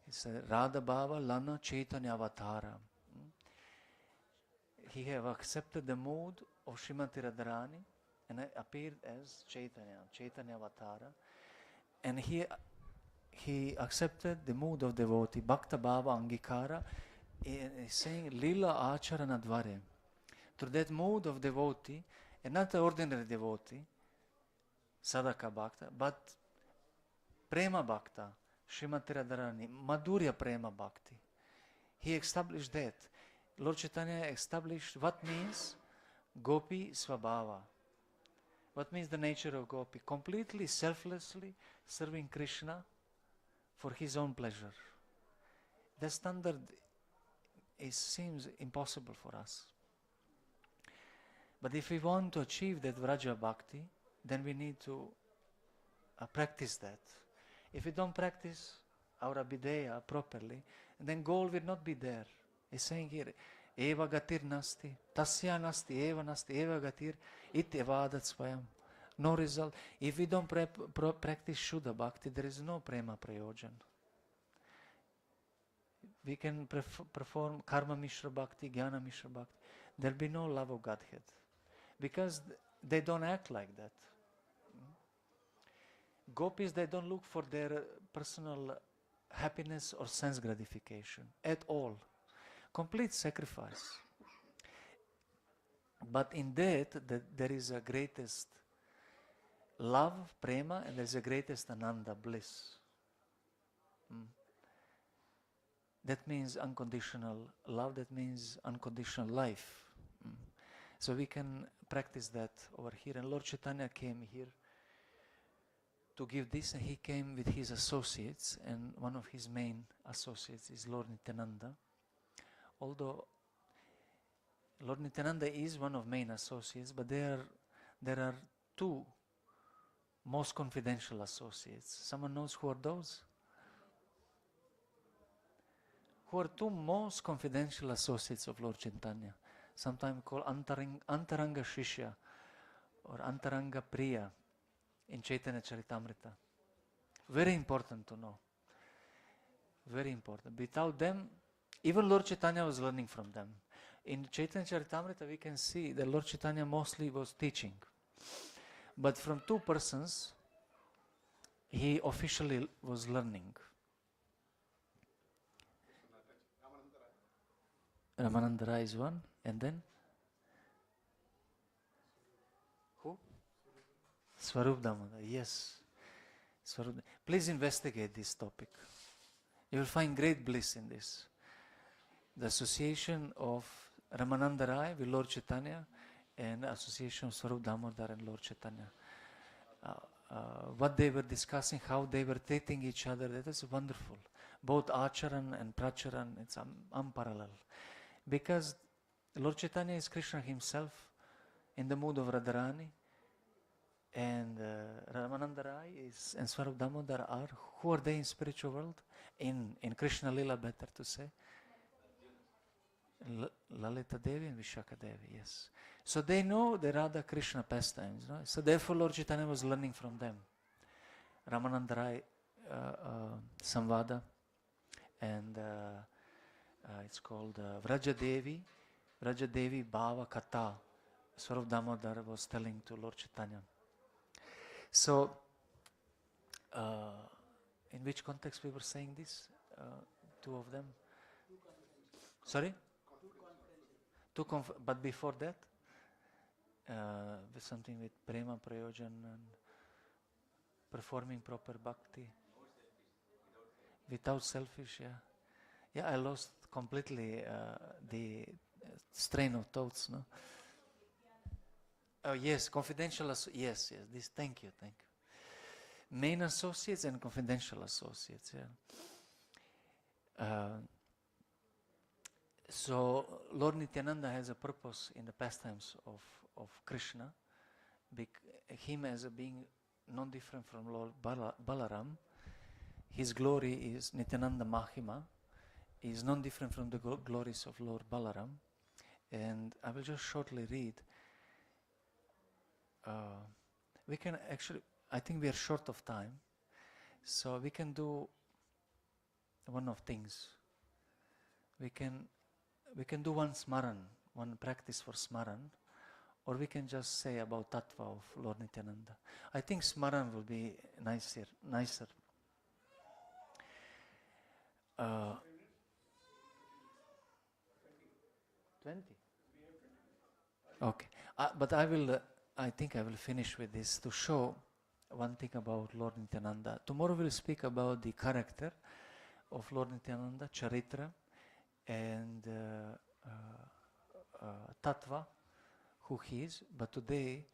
It's a Radha Bhava Lana Chaitanya Avatara. He have accepted the mood of Srimati Radharani and appeared as Chaitanya Avatara, and he accepted the mood of devotee, Bhakta Bhava Angikara, saying Lila Acharana Dvare. Through that mood of devotee, and not the ordinary devotee, Sadaka Bhakta, but Prema Bhakta, Srimati Radharani, Madhurya Prema Bhakti. He established that. Lord Chaitanya established what means Gopi Svabhava. What means the nature of Gopi? Completely, selflessly serving Krishna for his own pleasure. The standard seems impossible for us. But if we want to achieve that Vraja Bhakti, then we need to practice that. If we don't practice our Abhideya properly, then goal will not be there. He's saying here, Eva gatir nasti, tasya nasti, eva gatir, it evadat svayam. No result. If we don't practice Shuddha Bhakti, there is no Prema Prayojan. We can perform Karma Mishra Bhakti, Jnana Mishra Bhakti. There will be no love of Godhead. Because they don't act like that. Gopis, they don't look for their personal happiness or sense gratification at all. Complete sacrifice. But in that there is a greatest love, prema, and there is a greatest ananda, bliss. That means unconditional love, that means unconditional life. So we can practice that over here. And Lord Chaitanya came here to give this, and he came with his associates, and one of his main associates is Lord Nityananda. Although Lord Nityananda is one of main associates, but there are two most confidential associates. Someone knows who are those? Who are two most confidential associates of Lord Chaitanya? Sometimes called Antaranga Shishya or Antaranga Priya in Chaitanya Charitamrita. Very important to know. Very important. Without them, even Lord Chaitanya was learning from them. In Chaitanya Charitamrita, we can see that Lord Chaitanya mostly was teaching. But from two persons, he officially was learning. Ramananda Rai is one, and then? Who? Swarup Damodar, yes. Please investigate this topic. You will find great bliss in this. The association of Ramananda Rai with Lord Chaitanya and association of Swarup Damodar and Lord Chaitanya. What they were discussing, how they were treating each other, that is wonderful. Both Acharan and Pracharan, it's unparalleled. Because Lord Chaitanya is Krishna himself in the mood of Radharani, and Ramananda Rai and Swarup Damodar are, who are they in spiritual world? In Krishna Lila, better to say. Lalita Devi and Vishaka Devi, yes. So they know the Radha Krishna pastimes, no? So therefore Lord Chaitanya was learning from them. Ramananda Rai Samvada, and it's called Vraja Devi Bhava Katha. Swarup Damodar was telling to Lord Chaitanya. So in which context we were saying this? Two of them. Sorry? But before that, with something with prema prayojan and performing proper bhakti. Without selfish, yeah. Yeah, I lost completely the strain of thoughts, no? Oh, yes, confidential, yes, this, thank you. Main associates and confidential associates, yeah. So, Lord Nityananda has a purpose in the pastimes of Krishna, him as a being non-different from Lord Balaram. His glory is Nityananda Mahima, is non-different from the glories of Lord Balaram. And I will just shortly read. We can actually, I think we are short of time, so we can do one of things. We can do one smaran, one practice for smaran, or we can just say about tattva of Lord Nityananda. I think smaran will be nicer. 20? Okay. But I think I will finish with this to show one thing about Lord Nityananda. Tomorrow we'll speak about the character of Lord Nityananda, Charitra, and Tattva, who he is. But today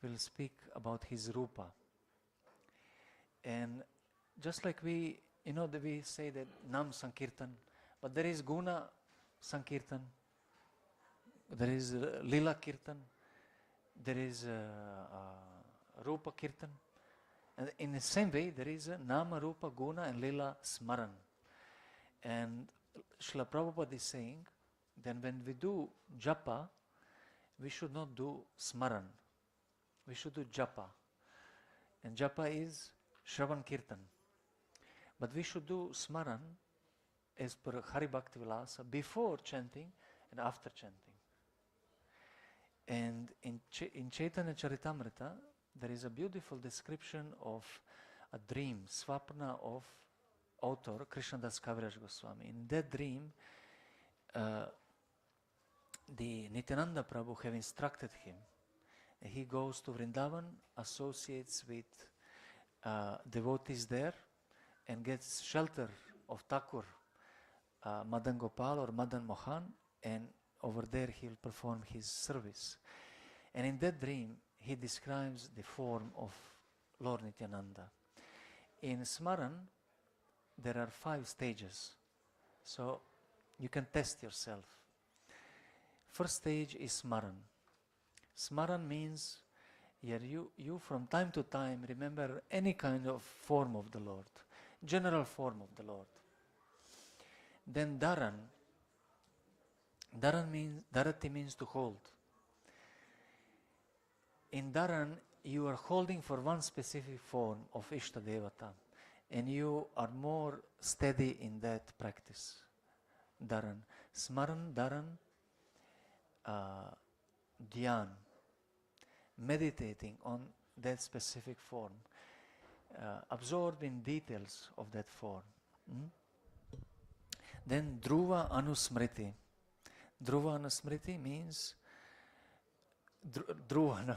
we'll speak about his Rupa. And just like we say that Nam Sankirtan, but there is Guna Sankirtan, there is Lila Kirtan, there is Rupa Kirtan. And in the same way, there is Nama, Rupa, Guna and Lila Smaran. And Srila Prabhupada is saying, then when we do japa, we should not do Smaran. We should do japa. And japa is Shravan Kirtan. But we should do Smaran as per Hari Bhakti Vilasa before chanting and after chanting. And in Chaitanya Charitamrita, there is a beautiful description of a dream, Swapna of author Krishna Kaviraj Goswami. In that dream, the Nityananda Prabhu have instructed him. He goes to Vrindavan, associates with devotees there, and gets shelter of Thakur, Madan Gopal or Madan Mohan, and over there he'll perform his service. And in that dream, he describes the form of Lord Nityananda. In Smaran, there are 5 stages, so you can test yourself. First stage is Smaran. Smaran means you from time to time remember any kind of form of the Lord, general form of the Lord. Then Dharati means to hold. In Dharan, you are holding for one specific form of Ishta Devata, and you are more steady in that practice. Dharan. Smaran, Dharan, Dhyan. Meditating on that specific form. Absorbed in details of that form. Then Dhruva Anusmriti. Dhruva Anusmriti means Dhruva, no?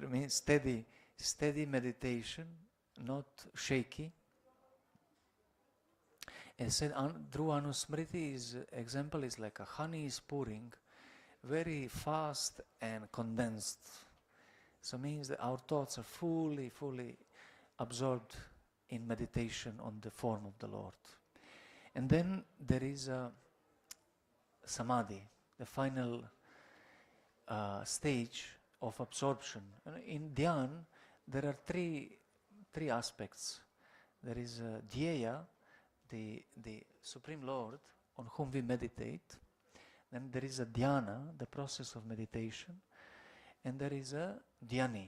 means steady meditation, not shaky. And said Dhruva Anusmriti example is like a honey is pouring very fast and condensed. So means that our thoughts are fully absorbed in meditation on the form of the Lord. And then there is a Samadhi, the final stage of absorption. And in Dhyan, there are three aspects. There is Dhyeya, the Supreme Lord on whom we meditate. Then there is a Dhyana, the process of meditation. And there is a Dhyani,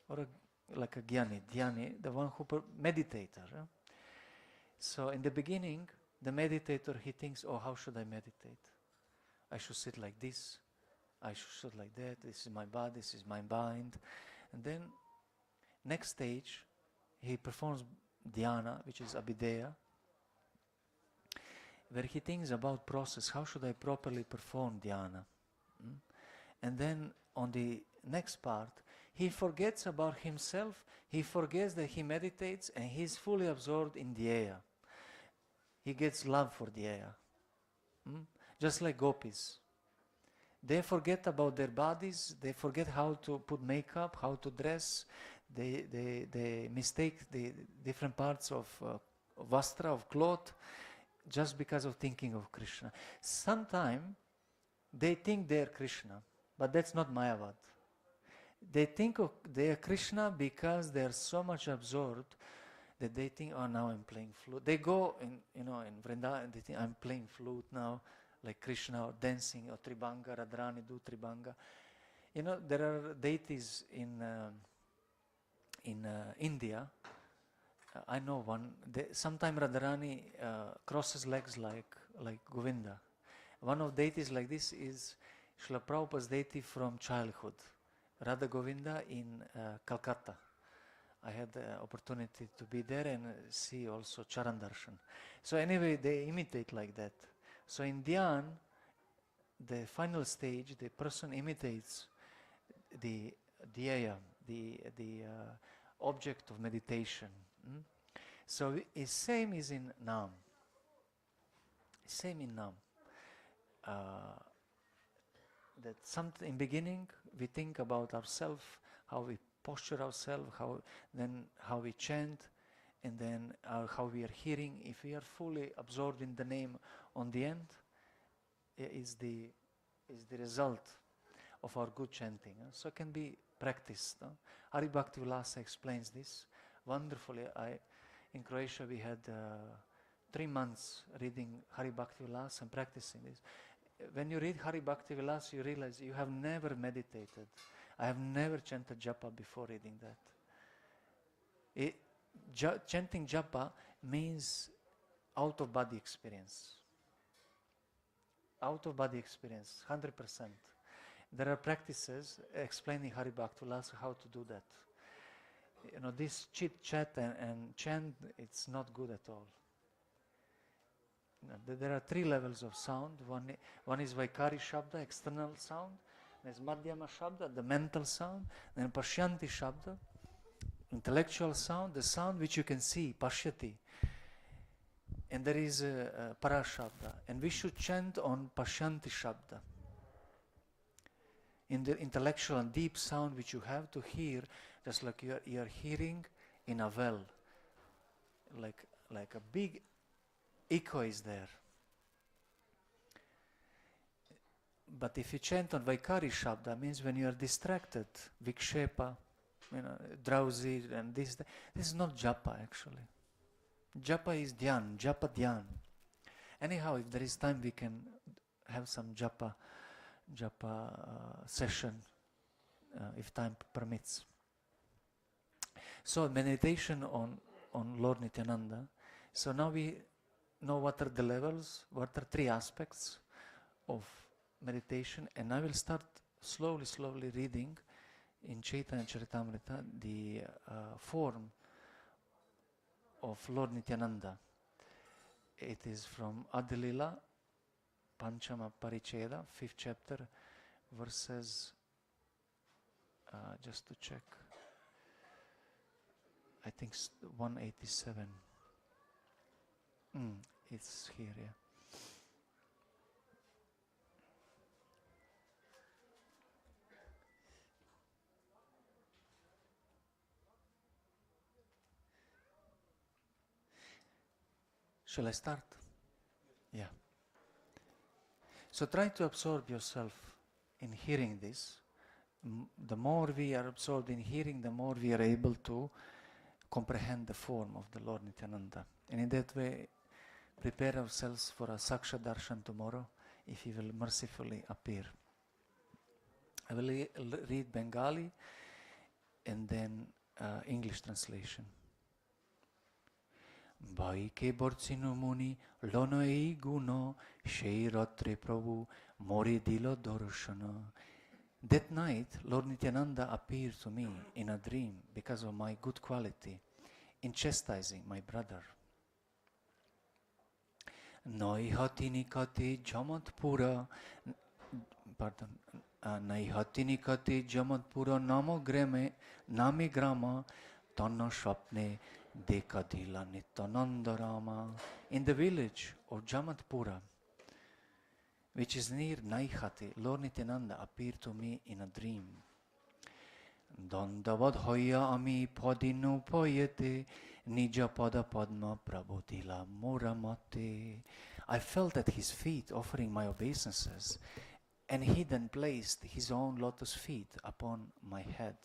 or like a Gyani, Dhyani, the one who meditator. So in the beginning, the meditator, he thinks, oh, how should I meditate? I should sit like this, I should sit like that, this is my body, this is my mind. And then, next stage, he performs dhyana, which is abhideya, where he thinks about process, how should I properly perform dhyana? And then on the next part, he forgets about himself, he forgets that he meditates, and he's fully absorbed in dhyaya. He gets love for dhyaya. Just like gopis. They forget about their bodies, they forget how to put makeup, how to dress, they mistake the different parts of vastra, of cloth, just because of thinking of Krishna. Sometimes they think they are Krishna, but that's not Mayavad. They think they are Krishna because they are so much absorbed that they think, oh, now I'm playing flute. They go in Vrindavan and they think, I'm playing flute now, like Krishna, or dancing, or Tribhanga, Radharani do Tribhanga. There are deities in India. I know one. Sometimes Radharani crosses legs like Govinda. One of deities like this is Srila Prabhupada's deity from childhood, Radha Govinda in Calcutta. I had the opportunity to be there and see also Charan Darshan. So anyway, they imitate like that. So in Dhyan, the final stage, the person imitates the dhyaya, the object of meditation. So it's same is in Nam. Same in Nam. That something in beginning we think about ourselves, how we posture ourselves, how we chant, and then how we are hearing. If we are fully absorbed in the name, on the end is the result of our good chanting. So it can be practiced. Hari Bhakti Vilasa explains this wonderfully. In Croatia we had 3 months reading Hari Bhakti Vilasa and practicing this. When you read Hari Bhakti Vilasa, you realize you have never meditated. I have never chanted japa before reading that. Chanting japa means out-of-body experience. Out-of-body experience, 100%. There are practices explaining Hari Bhakti Vilasa how to do that. This chit-chat and chant, it's not good at all. There are 3 levels of sound. One is Vaikari Shabda, external sound. There's Madhyama Shabda, the mental sound. Then Pashyanti Shabda, intellectual sound, the sound which you can see, Pashyati. And there is Para Shabda. And we should chant on Pashyanti Shabda. In the intellectual and deep sound which you have to hear, just like you are hearing in a well. Like a big echo is there. But if you chant on Vaikari Shabda, means when you are distracted, Vikshepa, drowsy, and this is not japa actually. Japa is dhyan, japa dhyan. Anyhow, if there is time, we can have some japa session, if time permits. So meditation on Lord Nityananda. So now we know what are the levels, what are 3 aspects of meditation, and I will start slowly reading in Chaitanya Charitamrita the form of Lord Nityananda. It is from Adilila, Panchama Paricheda, 5th chapter, verses, just to check, I think 187. It's here, yeah. Shall I start? Yeah. So try to absorb yourself in hearing this. The more we are absorbed in hearing, the more we are able to comprehend the form of the Lord Nityananda. And in that way, prepare ourselves for a Saksha Darshan tomorrow, if He will mercifully appear. I will read Bengali and then English translation. Bhaike bortsinu muni lono ei guno shei ratre prabhu mori dilo dorshana. That night, Lord Nityananda appeared to me in a dream because of my good quality. in chastising my brother. Naihatinikati jamatpura, pardon, Naihatinikati jamatpura nami grama tanna swapne dekadila Nityananda Rama. In the village of Jamatpura, which is near Naihati, Lord Nityananda appeared to me in a dream. Dandavad hoya ami padinu payete nija pada padma prabodila muramate. I felt at his feet offering my obeisances, and he then placed his own lotus feet upon my head.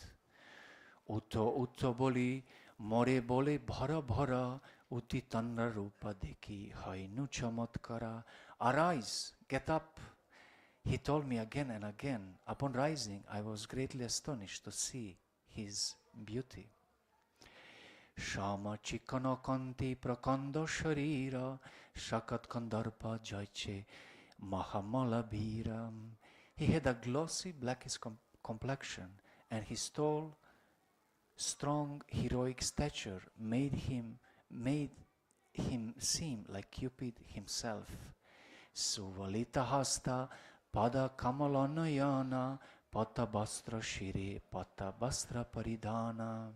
Utto boli more bole bhara bhara uti tanra rupa deki hainu chamatkara. Arise, get up. He told me again and again. Upon rising, I was greatly astonished to see his beauty. Shama chikana kanti prakanda sharira shakat kandarpa jaiche mahamala bhiram. He had a glossy blackish complexion, and his tall, strong, heroic stature made him seem like Cupid himself. Suvalita hasta pada kamalanayana pata bastra shire pata bastra paridana.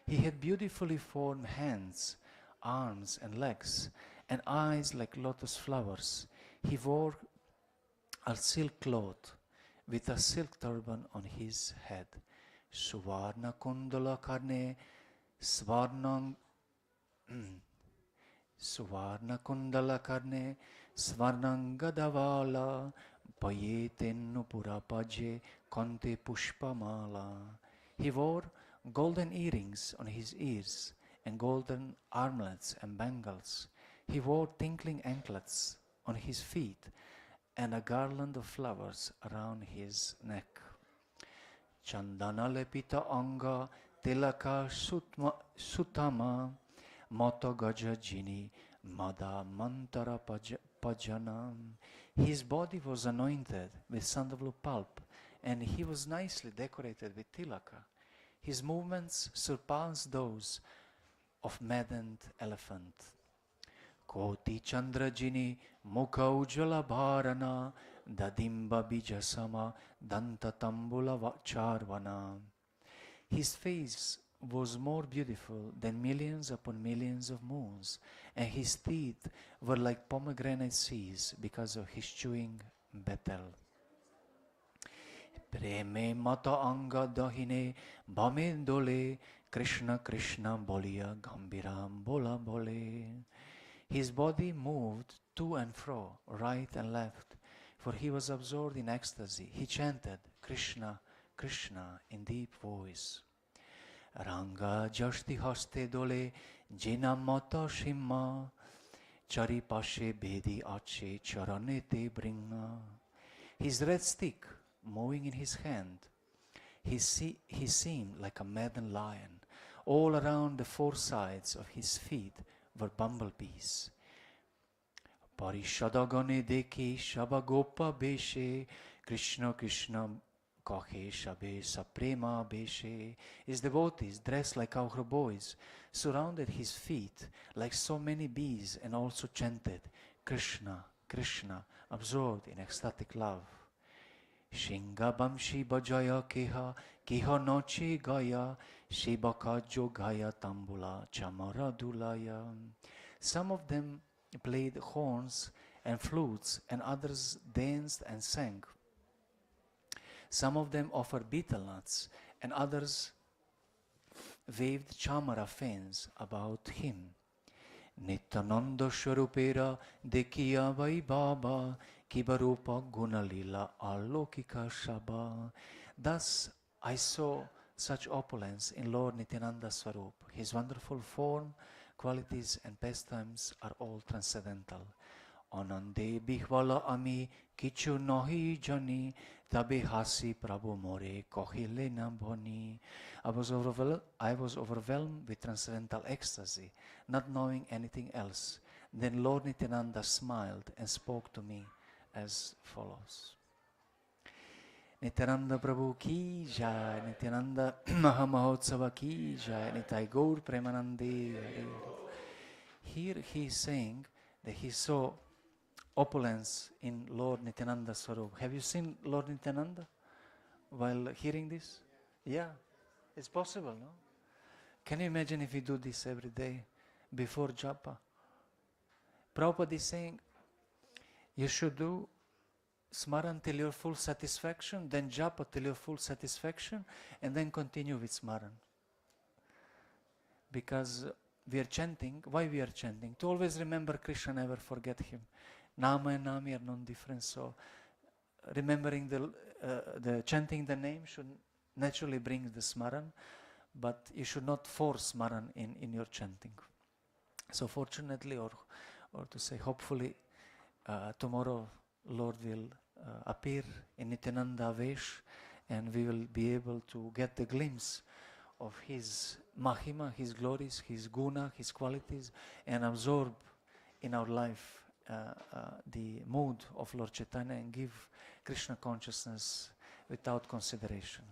He had beautifully formed hands, arms and legs, and eyes like lotus flowers. He wore a silk cloth with a silk turban on his head. Suvarna kundala karne svarnang Suvarna kundala karne svarnangadavala payetennu purapaje kante pushpamala. He wore golden earrings on his ears and golden armlets and bangles. He wore tinkling anklets on his feet and a garland of flowers around his neck. Chandana lepita anga tilaka sutama Mata gaja jini mada mantara pajana. His body was anointed with sandalwood pulp, and he was nicely decorated with tilaka. His movements surpassed those of maddened elephant. Koti chandra jini mukha ujjala bharana dadimba bijasama danta tambula charvana. His face was more beautiful than millions upon millions of moons, and his teeth were like pomegranate seeds because of his chewing betel. Preme mata anga dahine bame dole Krishna Krishna bolia gambiram bola bole. His body moved to and fro, right and left, for he was absorbed in ecstasy. He chanted Krishna Krishna in deep voice. Ranga jashti haste dole jina mata shimma chari pashe bedi ache charanete bringa. His red stick moving in his hand, he seemed like a maddened lion. All around the four sides of his feet were bumblebees. Parishadagane deke shabagopa beshe Krishna Krishna Kahe shabe saprema beshe. His devotees, dressed like our boys, surrounded his feet like so many bees and also chanted Krishna, Krishna, absorbed in ecstatic love. Shinga bamshi bajaya keha, keha noche gaya, shebaka jogaya tambula chamara dulaya. Some of them played horns and flutes, and others danced and sang. Some of them offered betel nuts, and others waved chamara fans about him. Nityananda Sharupera Dekiya Vai Baba Kibarupa Gunalila Alokika Shaba. Thus I saw such opulence in Lord Nityananda Swarup. His wonderful form, qualities and pastimes are all transcendental. Anande bihwala ami kichu nahi jani tabe hasi prabhu more kohile na boni. I was overwhelmed with transcendental ecstasy, not knowing anything else. Then Lord Nityananda smiled and spoke to me as follows. Nityananda Prabhu ki jai, Nityananda Mahamahotsava ki jai, Nitai Gaur Premanande. Hare Hare. Here he is saying that he saw opulence in Lord Nityananda Swarup. Have you seen Lord Nityananda while hearing this? Yeah, it's possible, no? Can you imagine if we do this every day before japa? Prabhupada is saying you should do smaran till your full satisfaction, then japa till your full satisfaction, and then continue with smaran. Because we are chanting. Why we are chanting? To always remember Krishna, never forget Him. Nama and Nami are non-different, so remembering the chanting the name should naturally bring the smaran, but you should not force smaran in your chanting. So fortunately, or to say hopefully, tomorrow Lord will appear in Nityananda Vesh, and we will be able to get the glimpse of His Mahima, His glories, His guna, His qualities, and absorb in our life the mood of Lord Chaitanya and give Krishna consciousness without consideration.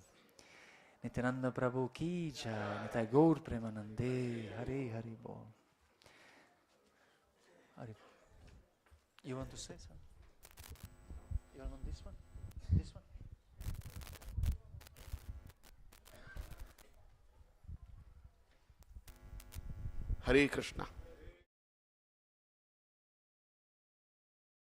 Nityananda Prabhu ki jai, Nitai Gaur Premanande, Hare Hare Bol. Hare. You want to say something? You want this one? This one? Hare Krishna.